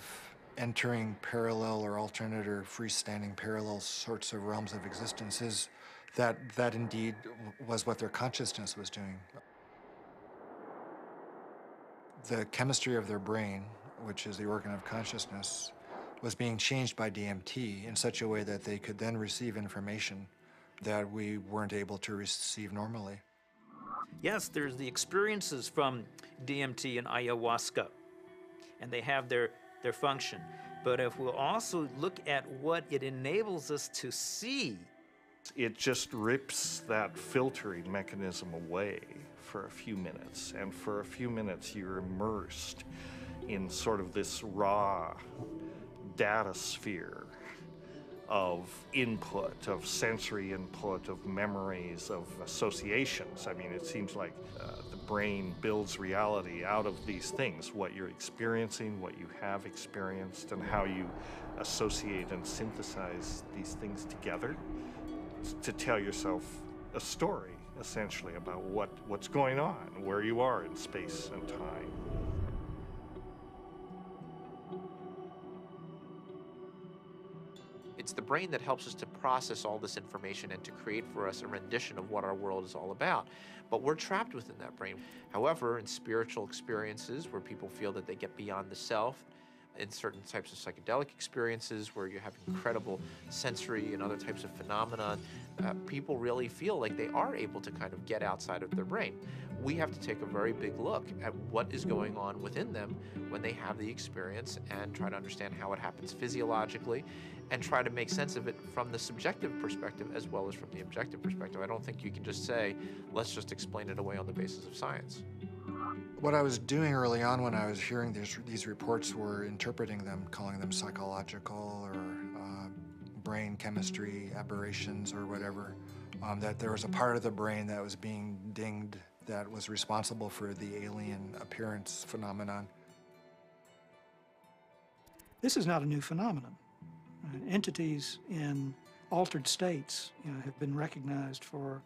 entering parallel or alternate or freestanding parallel sorts of realms of existence, is that indeed was what their consciousness was doing. The chemistry of their brain, which is the organ of consciousness, was being changed by DMT in such a way that they could then receive information that we weren't able to receive normally. Yes, there's the experiences from DMT and ayahuasca, and they have their function. But if we'll also look at what it enables us to see, it just rips that filtering mechanism away for a few minutes, and for a few minutes you're immersed in sort of this raw data sphere of input, of sensory input, of memories, of associations. I mean, it seems like the brain builds reality out of these things, what you're experiencing, what you have experienced, and how you associate and synthesize these things together to tell yourself a story, essentially, about what's going on, where you are in space and time. It's the brain that helps us to process all this information and to create for us a rendition of what our world is all about. But we're trapped within that brain. However, in spiritual experiences where people feel that they get beyond the self, in certain types of psychedelic experiences where you have incredible sensory and other types of phenomena, people really feel like they are able to kind of get outside of their brain. We have to take a very big look at what is going on within them when they have the experience and try to understand how it happens physiologically and try to make sense of it from the subjective perspective as well as from the objective perspective. I don't think you can just say, let's just explain it away on the basis of science. What I was doing early on when I was hearing these reports were interpreting them, calling them psychological or brain chemistry aberrations or whatever, that there was a part of the brain that was being dinged that was responsible for the alien appearance phenomenon. This is not a new phenomenon. Entities in altered states, have been recognized for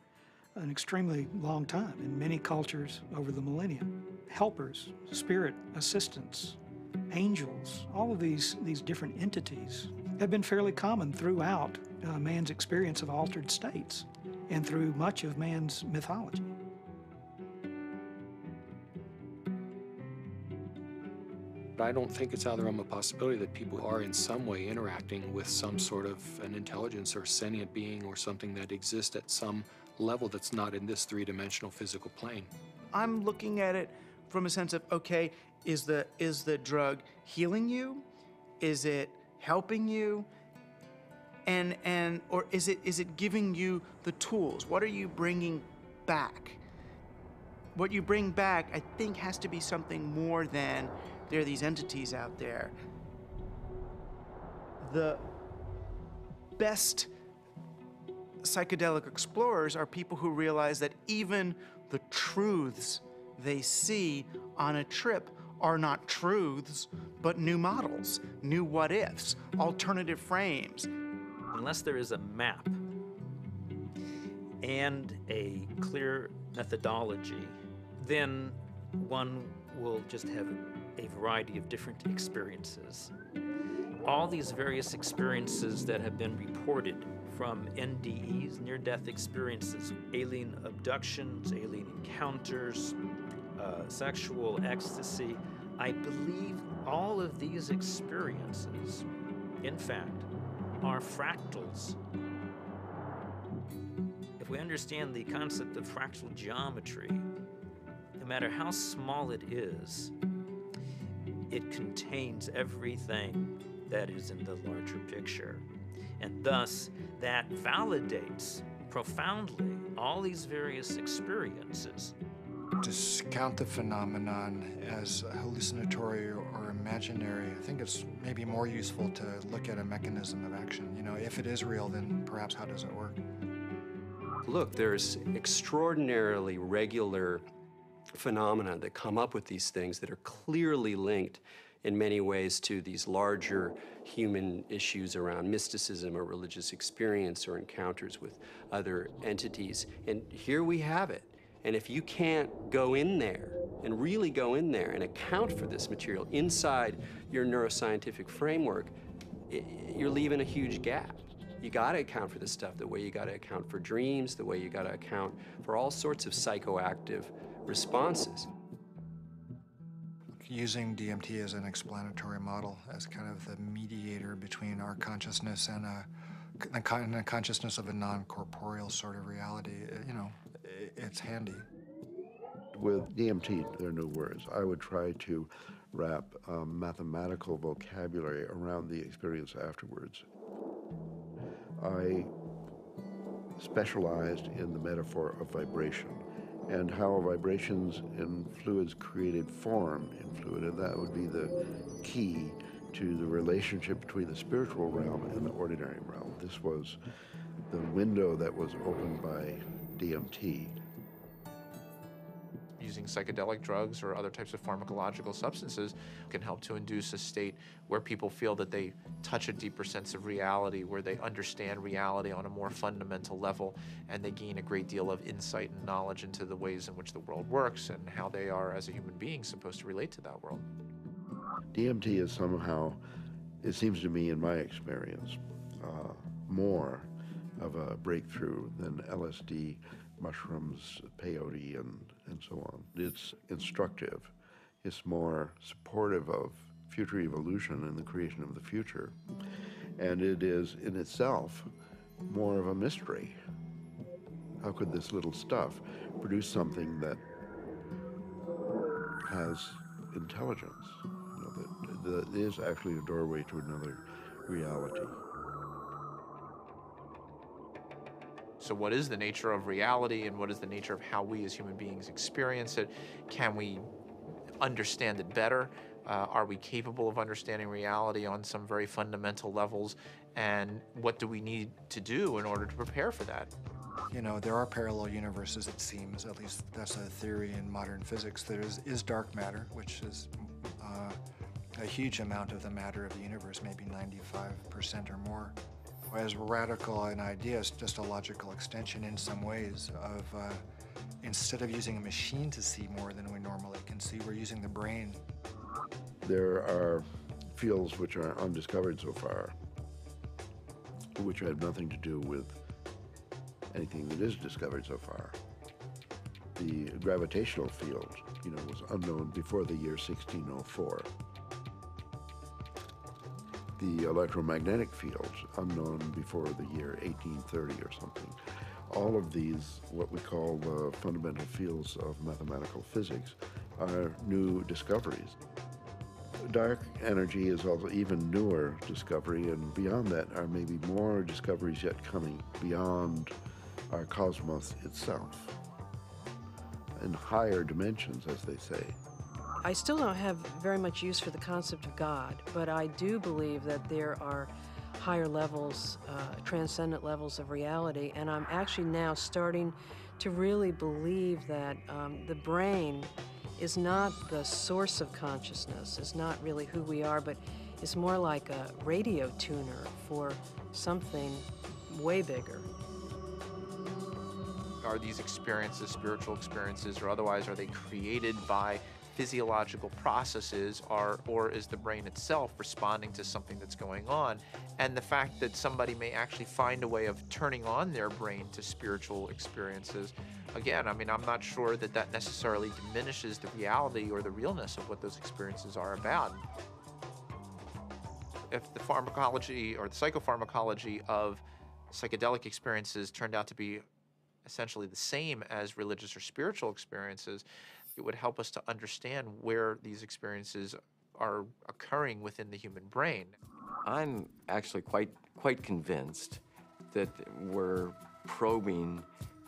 an extremely long time in many cultures over the millennia. Helpers, spirit assistants, angels, all of these different entities have been fairly common throughout man's experience of altered states and through much of man's mythology. But I don't think it's out of the realm of possibility that people are in some way interacting with some sort of an intelligence or sentient being or something that exists at some level that's not in this three-dimensional physical plane. I'm looking at it from a sense of, okay, is the drug healing you? Is it helping you? Or is it giving you the tools? What are you bringing back? What you bring back, I think, has to be something more than there are these entities out there. The best psychedelic explorers are people who realize that even the truths they see on a trip are not truths, but new models, new what-ifs, alternative frames. Unless there is a map and a clear methodology, then one will just have a variety of different experiences. All these various experiences that have been reported from NDEs, near-death experiences, alien abductions, alien encounters, sexual ecstasy, I believe all of these experiences, in fact, are fractals. If we understand the concept of fractal geometry, no matter how small it is, it contains everything that is in the larger picture. And thus, that validates profoundly all these various experiences. Discount the phenomenon as hallucinatory or imaginary. I think it's maybe more useful to look at a mechanism of action. If it is real, then perhaps how does it work? Look, there's extraordinarily regular phenomena that come up with these things that are clearly linked in many ways to these larger human issues around mysticism or religious experience or encounters with other entities. And here we have it. And if you can't go in there and really go in there and account for this material inside your neuroscientific framework, you're leaving a huge gap. You gotta account for this stuff the way you gotta account for dreams, the way you gotta account for all sorts of psychoactive responses. Using DMT as an explanatory model, as kind of the mediator between our consciousness and the consciousness of a non-corporeal sort of reality, it's handy. With DMT, there are no words. I would try to wrap mathematical vocabulary around the experience afterwards. I specialized in the metaphor of vibration and how vibrations in fluids created form in fluid, and that would be the key to the relationship between the spiritual realm and the ordinary realm. This was the window that was opened by DMT. Using psychedelic drugs or other types of pharmacological substances can help to induce a state where people feel that they touch a deeper sense of reality, where they understand reality on a more fundamental level, and they gain a great deal of insight and knowledge into the ways in which the world works and how they are, as a human being, supposed to relate to that world. DMT is somehow, it seems to me in my experience, more of a breakthrough than LSD, mushrooms, peyote, and so on. It's instructive. It's more supportive of future evolution and the creation of the future. And it is, in itself, more of a mystery. How could this little stuff produce something that has intelligence, that is actually a doorway to another reality? So what is the nature of reality, and what is the nature of how we as human beings experience it? Can we understand it better? Are we capable of understanding reality on some very fundamental levels? And what do we need to do in order to prepare for that? You know, there are parallel universes, it seems, at least that's a theory in modern physics. There is dark matter, which is a huge amount of the matter of the universe, maybe 95% or more. As radical an idea, it's just a logical extension in some ways of, instead of using a machine to see more than we normally can see, we're using the brain. There are fields which are undiscovered so far, which have nothing to do with anything that is discovered so far. The gravitational field, was unknown before the year 1604. The electromagnetic field, unknown before the year 1830 or something. All of these, what we call the fundamental fields of mathematical physics, are new discoveries. Dark energy is also even newer discovery, and beyond that are maybe more discoveries yet coming beyond our cosmos itself, in higher dimensions, as they say. I still don't have very much use for the concept of God, but I do believe that there are higher levels, transcendent levels of reality, and I'm actually now starting to really believe that the brain is not the source of consciousness, is not really who we are, but is more like a radio tuner for something way bigger. Are these experiences, spiritual experiences or otherwise, are they created by physiological processes, or is the brain itself responding to something that's going on? And the fact that somebody may actually find a way of turning on their brain to spiritual experiences, again, I'm not sure that that necessarily diminishes the reality or the realness of what those experiences are about. If the pharmacology or the psychopharmacology of psychedelic experiences turned out to be essentially the same as religious or spiritual experiences, it would help us to understand where these experiences are occurring within the human brain. I'm actually quite convinced that we're probing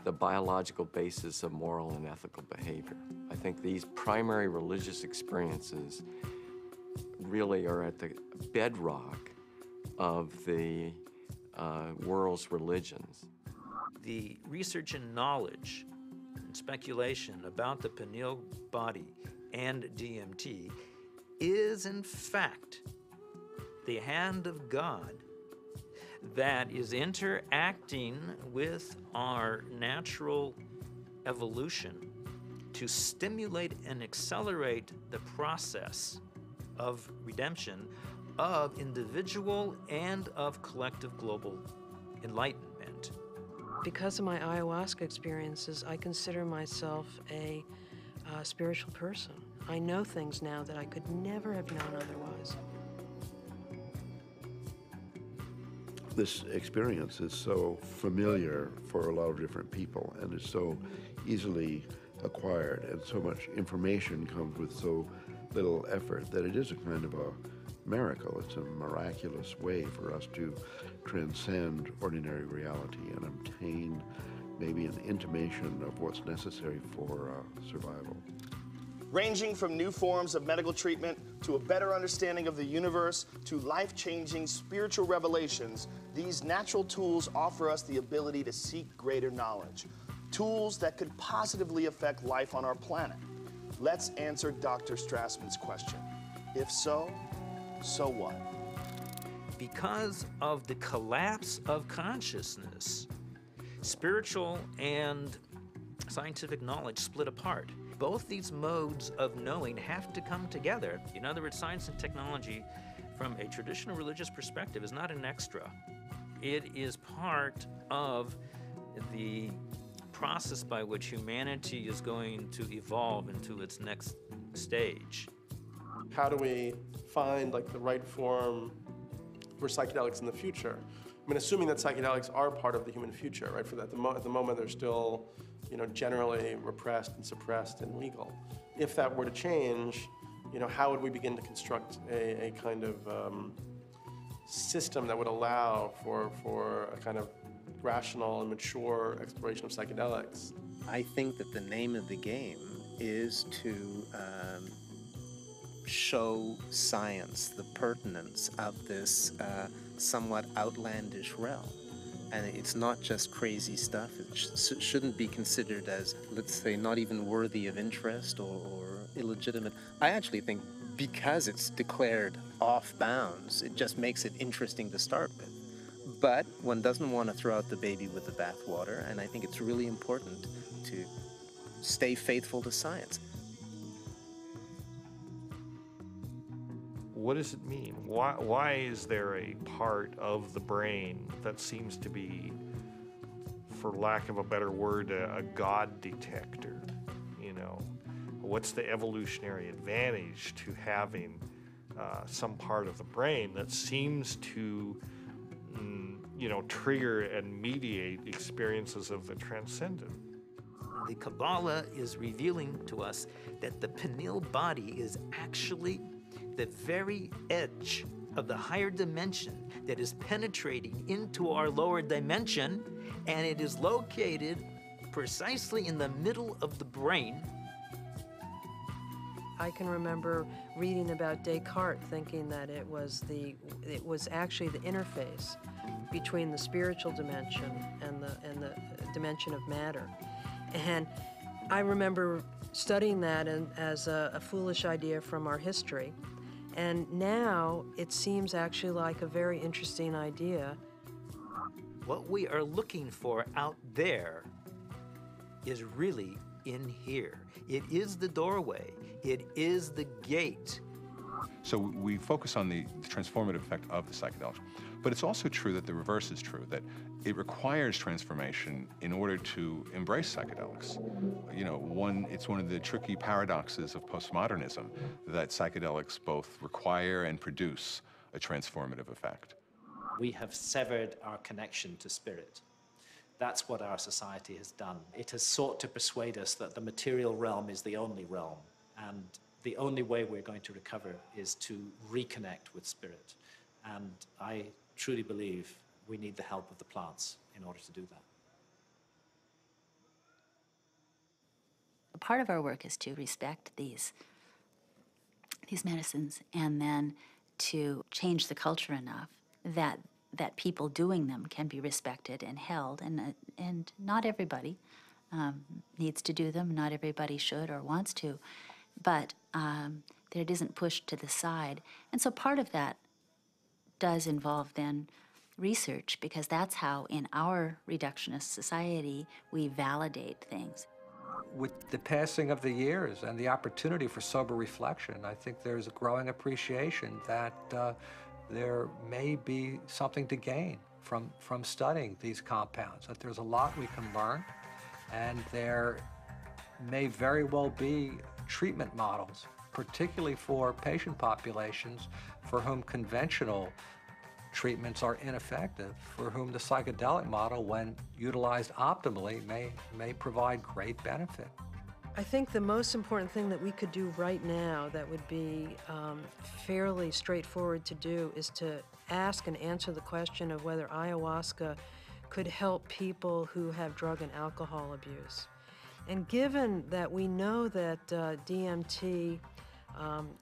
the biological basis of moral and ethical behavior. I think these primary religious experiences really are at the bedrock of the world's religions. The research and knowledge and speculation about the pineal body and DMT is in fact the hand of God that is interacting with our natural evolution to stimulate and accelerate the process of redemption of individual and of collective global enlightenment. Because of my ayahuasca experiences, I consider myself a spiritual person. I know things now that I could never have known otherwise. This experience is so familiar for a lot of different people, and is so easily acquired, and so much information comes with so little effort that it is a kind of a miracle. It's a miraculous way for us to transcend ordinary reality and obtain maybe an intimation of what's necessary for survival. Ranging from new forms of medical treatment to a better understanding of the universe to life-changing spiritual revelations, these natural tools offer us the ability to seek greater knowledge. Tools that could positively affect life on our planet. Let's answer Dr. Strassman's question. If so, so what? Because of the collapse of consciousness, spiritual and scientific knowledge split apart. Both these modes of knowing have to come together. In other words, science and technology, from a traditional religious perspective, is not an extra. It is part of the process by which humanity is going to evolve into its next stage. How do we find like the right form for psychedelics in the future? I mean, assuming that psychedelics are part of the human future, right? For that, at the moment, they're still, you know, generally repressed and suppressed and legal. If that were to change, you know, how would we begin to construct a kind of system that would allow for a kind of rational and mature exploration of psychedelics? I think that the name of the game is to show science the pertinence of this somewhat outlandish realm. And it's not just crazy stuff. It shouldn't be considered as, let's say, not even worthy of interest or illegitimate. I actually think because it's declared off bounds, it just makes it interesting to start with. But one doesn't want to throw out the baby with the bathwater, and I think it's really important to stay faithful to science. What does it mean? Why is there a part of the brain that seems to be, for lack of a better word, a God detector? You know, what's the evolutionary advantage to having some part of the brain that seems to, you know, trigger and mediate experiences of the transcendent? The Kabbalah is revealing to us that the pineal body is actually the very edge of the higher dimension that is penetrating into our lower dimension, and it is located precisely in the middle of the brain. I can remember reading about Descartes, thinking that it was actually the interface between the spiritual dimension and the dimension of matter. And I remember studying that as a foolish idea from our history. And now it seems actually like a very interesting idea. What we are looking for out there is really in here. It is the doorway. It is the gate. So we focus on the transformative effect of the psychedelics. But it's also true that the reverse is true, that it requires transformation in order to embrace psychedelics. You know, it's one of the tricky paradoxes of postmodernism that psychedelics both require and produce a transformative effect. We have severed our connection to spirit. That's what our society has done. It has sought to persuade us that the material realm is the only realm, and the only way we're going to recover is to reconnect with spirit. And I truly believe we need the help of the plants in order to do that. Part of our work is to respect these medicines and then to change the culture enough that people doing them can be respected and held. And not everybody needs to do them. Not everybody should or wants to. But that it isn't pushed to the side. And so part of that does involve then research, because that's how in our reductionist society we validate things. With the passing of the years and the opportunity for sober reflection, I think there's a growing appreciation that there may be something to gain from studying these compounds, that there's a lot we can learn, and there may very well be treatment models, particularly for patient populations for whom conventional treatments are ineffective, for whom the psychedelic model, when utilized optimally, may provide great benefit. I think the most important thing that we could do right now that would be fairly straightforward to do is to ask and answer the question of whether ayahuasca could help people who have drug and alcohol abuse. And given that we know that DMT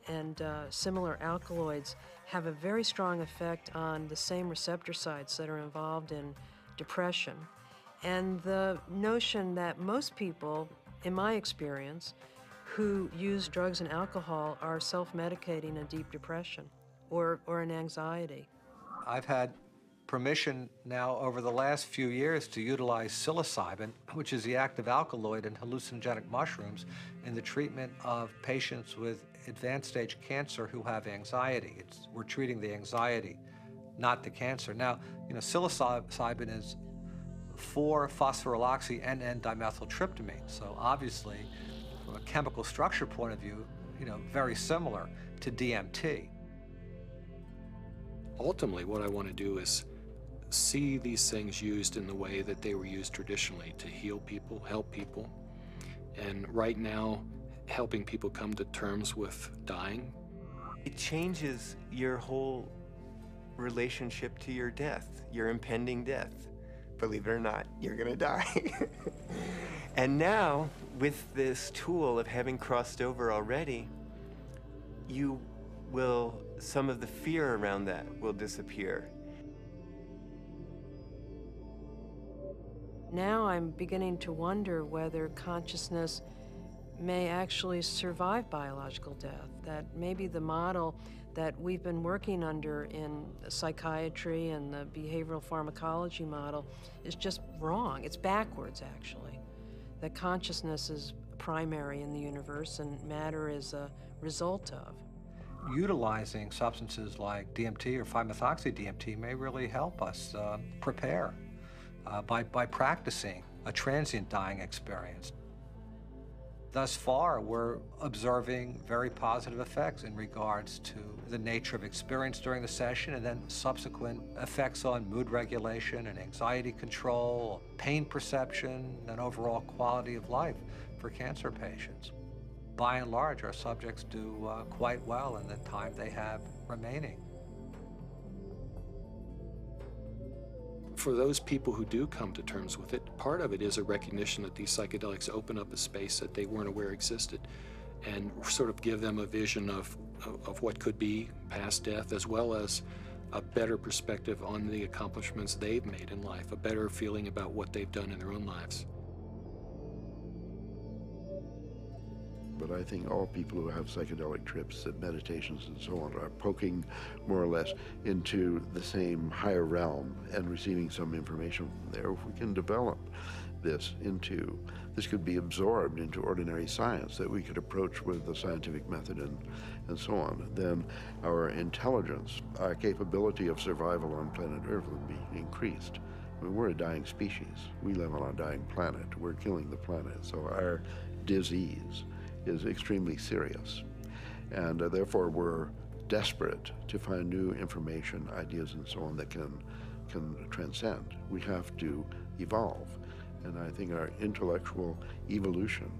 and similar alkaloids have a very strong effect on the same receptor sites that are involved in depression, and the notion that most people, in my experience, who use drugs and alcohol are self-medicating a deep depression or an anxiety. I've had permission now over the last few years to utilize psilocybin, which is the active alkaloid in hallucinogenic mushrooms, in the treatment of patients with advanced stage cancer who have anxiety. We're treating the anxiety not the cancer. Now, psilocybin is 4-phosphoryloxy-N,N-dimethyltryptamine. So obviously, from a chemical structure point of view, very similar to DMT. Ultimately, what I want to do is see these things used in the way that they were used traditionally, to heal people, help people. And right now, helping people come to terms with dying. It changes your whole relationship to your death, your impending death. Believe it or not, you're gonna die. And now, with this tool of having crossed over already, some of the fear around that will disappear. Now I'm beginning to wonder whether consciousness may actually survive biological death, that maybe the model that we've been working under in psychiatry and the behavioral pharmacology model is just wrong. It's backwards, actually. That consciousness is primary in the universe and matter is a result of. Utilizing substances like DMT or 5-methoxy-DMT may really help us prepare by practicing a transient dying experience. Thus far, we're observing very positive effects in regards to the nature of experience during the session and then subsequent effects on mood regulation and anxiety control, pain perception, and overall quality of life for cancer patients. By and large, our subjects do quite well in the time they have remaining. For those people who do come to terms with it, part of it is a recognition that these psychedelics open up a space that they weren't aware existed and sort of give them a vision of what could be past death, as well as a better perspective on the accomplishments they've made in life, a better feeling about what they've done in their own lives. But I think all people who have psychedelic trips and meditations and so on are poking more or less into the same higher realm and receiving some information from there. If we can develop this could be absorbed into ordinary science that we could approach with the scientific method and so on, then our intelligence, our capability of survival on planet Earth would be increased. I mean, we're a dying species. We live on a dying planet. We're killing the planet. So our disease is extremely serious. And therefore, we're desperate to find new information, ideas, and so on that can transcend. We have to evolve. And I think our intellectual evolution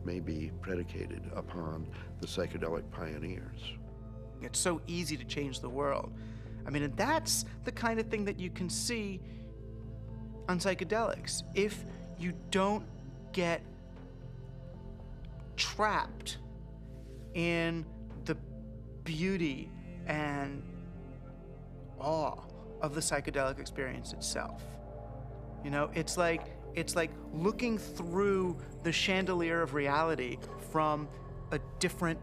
may be predicated upon the psychedelic pioneers. It's so easy to change the world. I mean, and that's the kind of thing that you can see on psychedelics. If you don't get trapped in the beauty and awe of the psychedelic experience itself. It's like looking through the chandelier of reality from a different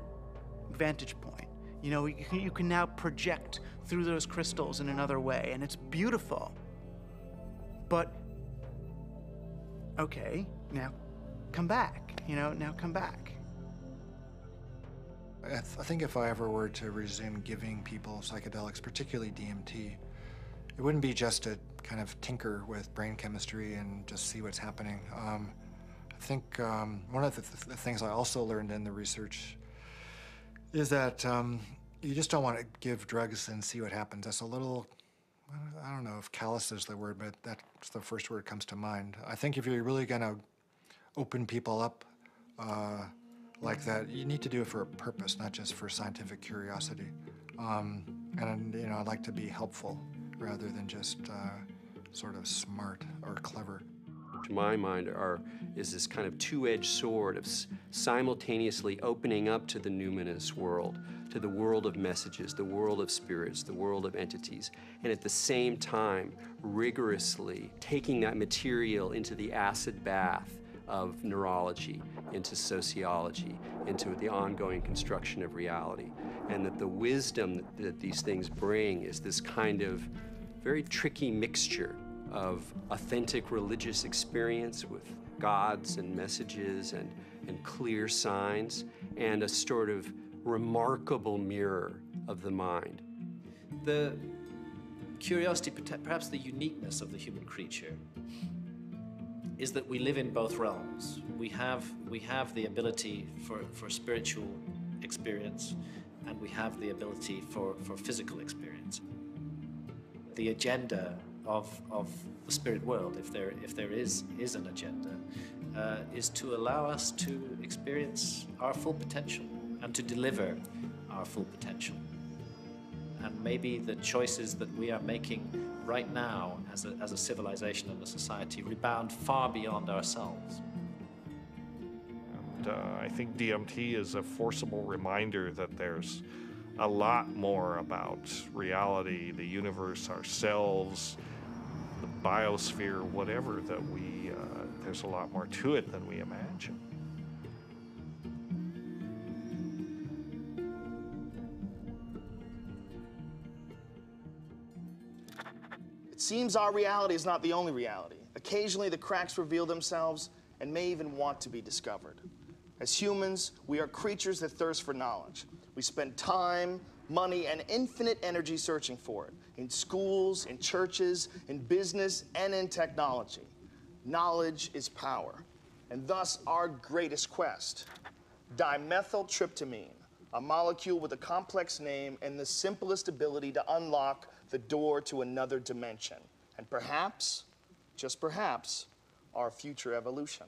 vantage point. You can now project through those crystals in another way, and it's beautiful. But, okay, now come back. Now come back. I think if I ever were to resume giving people psychedelics, particularly DMT, it wouldn't be just to kind of tinker with brain chemistry and just see what's happening. I think one of the things I also learned in the research is that you just don't want to give drugs and see what happens. That's a little, I don't know if callous is the word, but that's the first word that comes to mind. I think if you're really going to open people up like that, you need to do it for a purpose, not just for scientific curiosity. And I'd like to be helpful rather than just sort of smart or clever. To my mind, is this kind of two-edged sword of simultaneously opening up to the numinous world, to the world of messages, the world of spirits, the world of entities, and at the same time rigorously taking that material into the acid bath of neurology, into sociology, into the ongoing construction of reality. And that the wisdom that these things bring is this kind of very tricky mixture of authentic religious experience with gods and messages and clear signs, and a sort of remarkable mirror of the mind. The curiosity, perhaps the uniqueness of the human creature, is that we live in both realms. We have the ability for spiritual experience, and we have the ability for physical experience. The agenda of the spirit world, if there is an agenda, is to allow us to experience our full potential and to deliver our full potential. And maybe the choices that we are making right now as a civilization and a society rebound far beyond ourselves. And I think DMT is a forcible reminder that there's a lot more about reality, the universe, ourselves, the biosphere, whatever, that there's a lot more to it than we imagine. It seems our reality is not the only reality. Occasionally, the cracks reveal themselves and may even want to be discovered. As humans, we are creatures that thirst for knowledge. We spend time, money, and infinite energy searching for it, in schools, in churches, in business, and in technology. Knowledge is power, and thus our greatest quest. Dimethyltryptamine, a molecule with a complex name and the simplest ability to unlock the door to another dimension, and perhaps, just perhaps, our future evolution.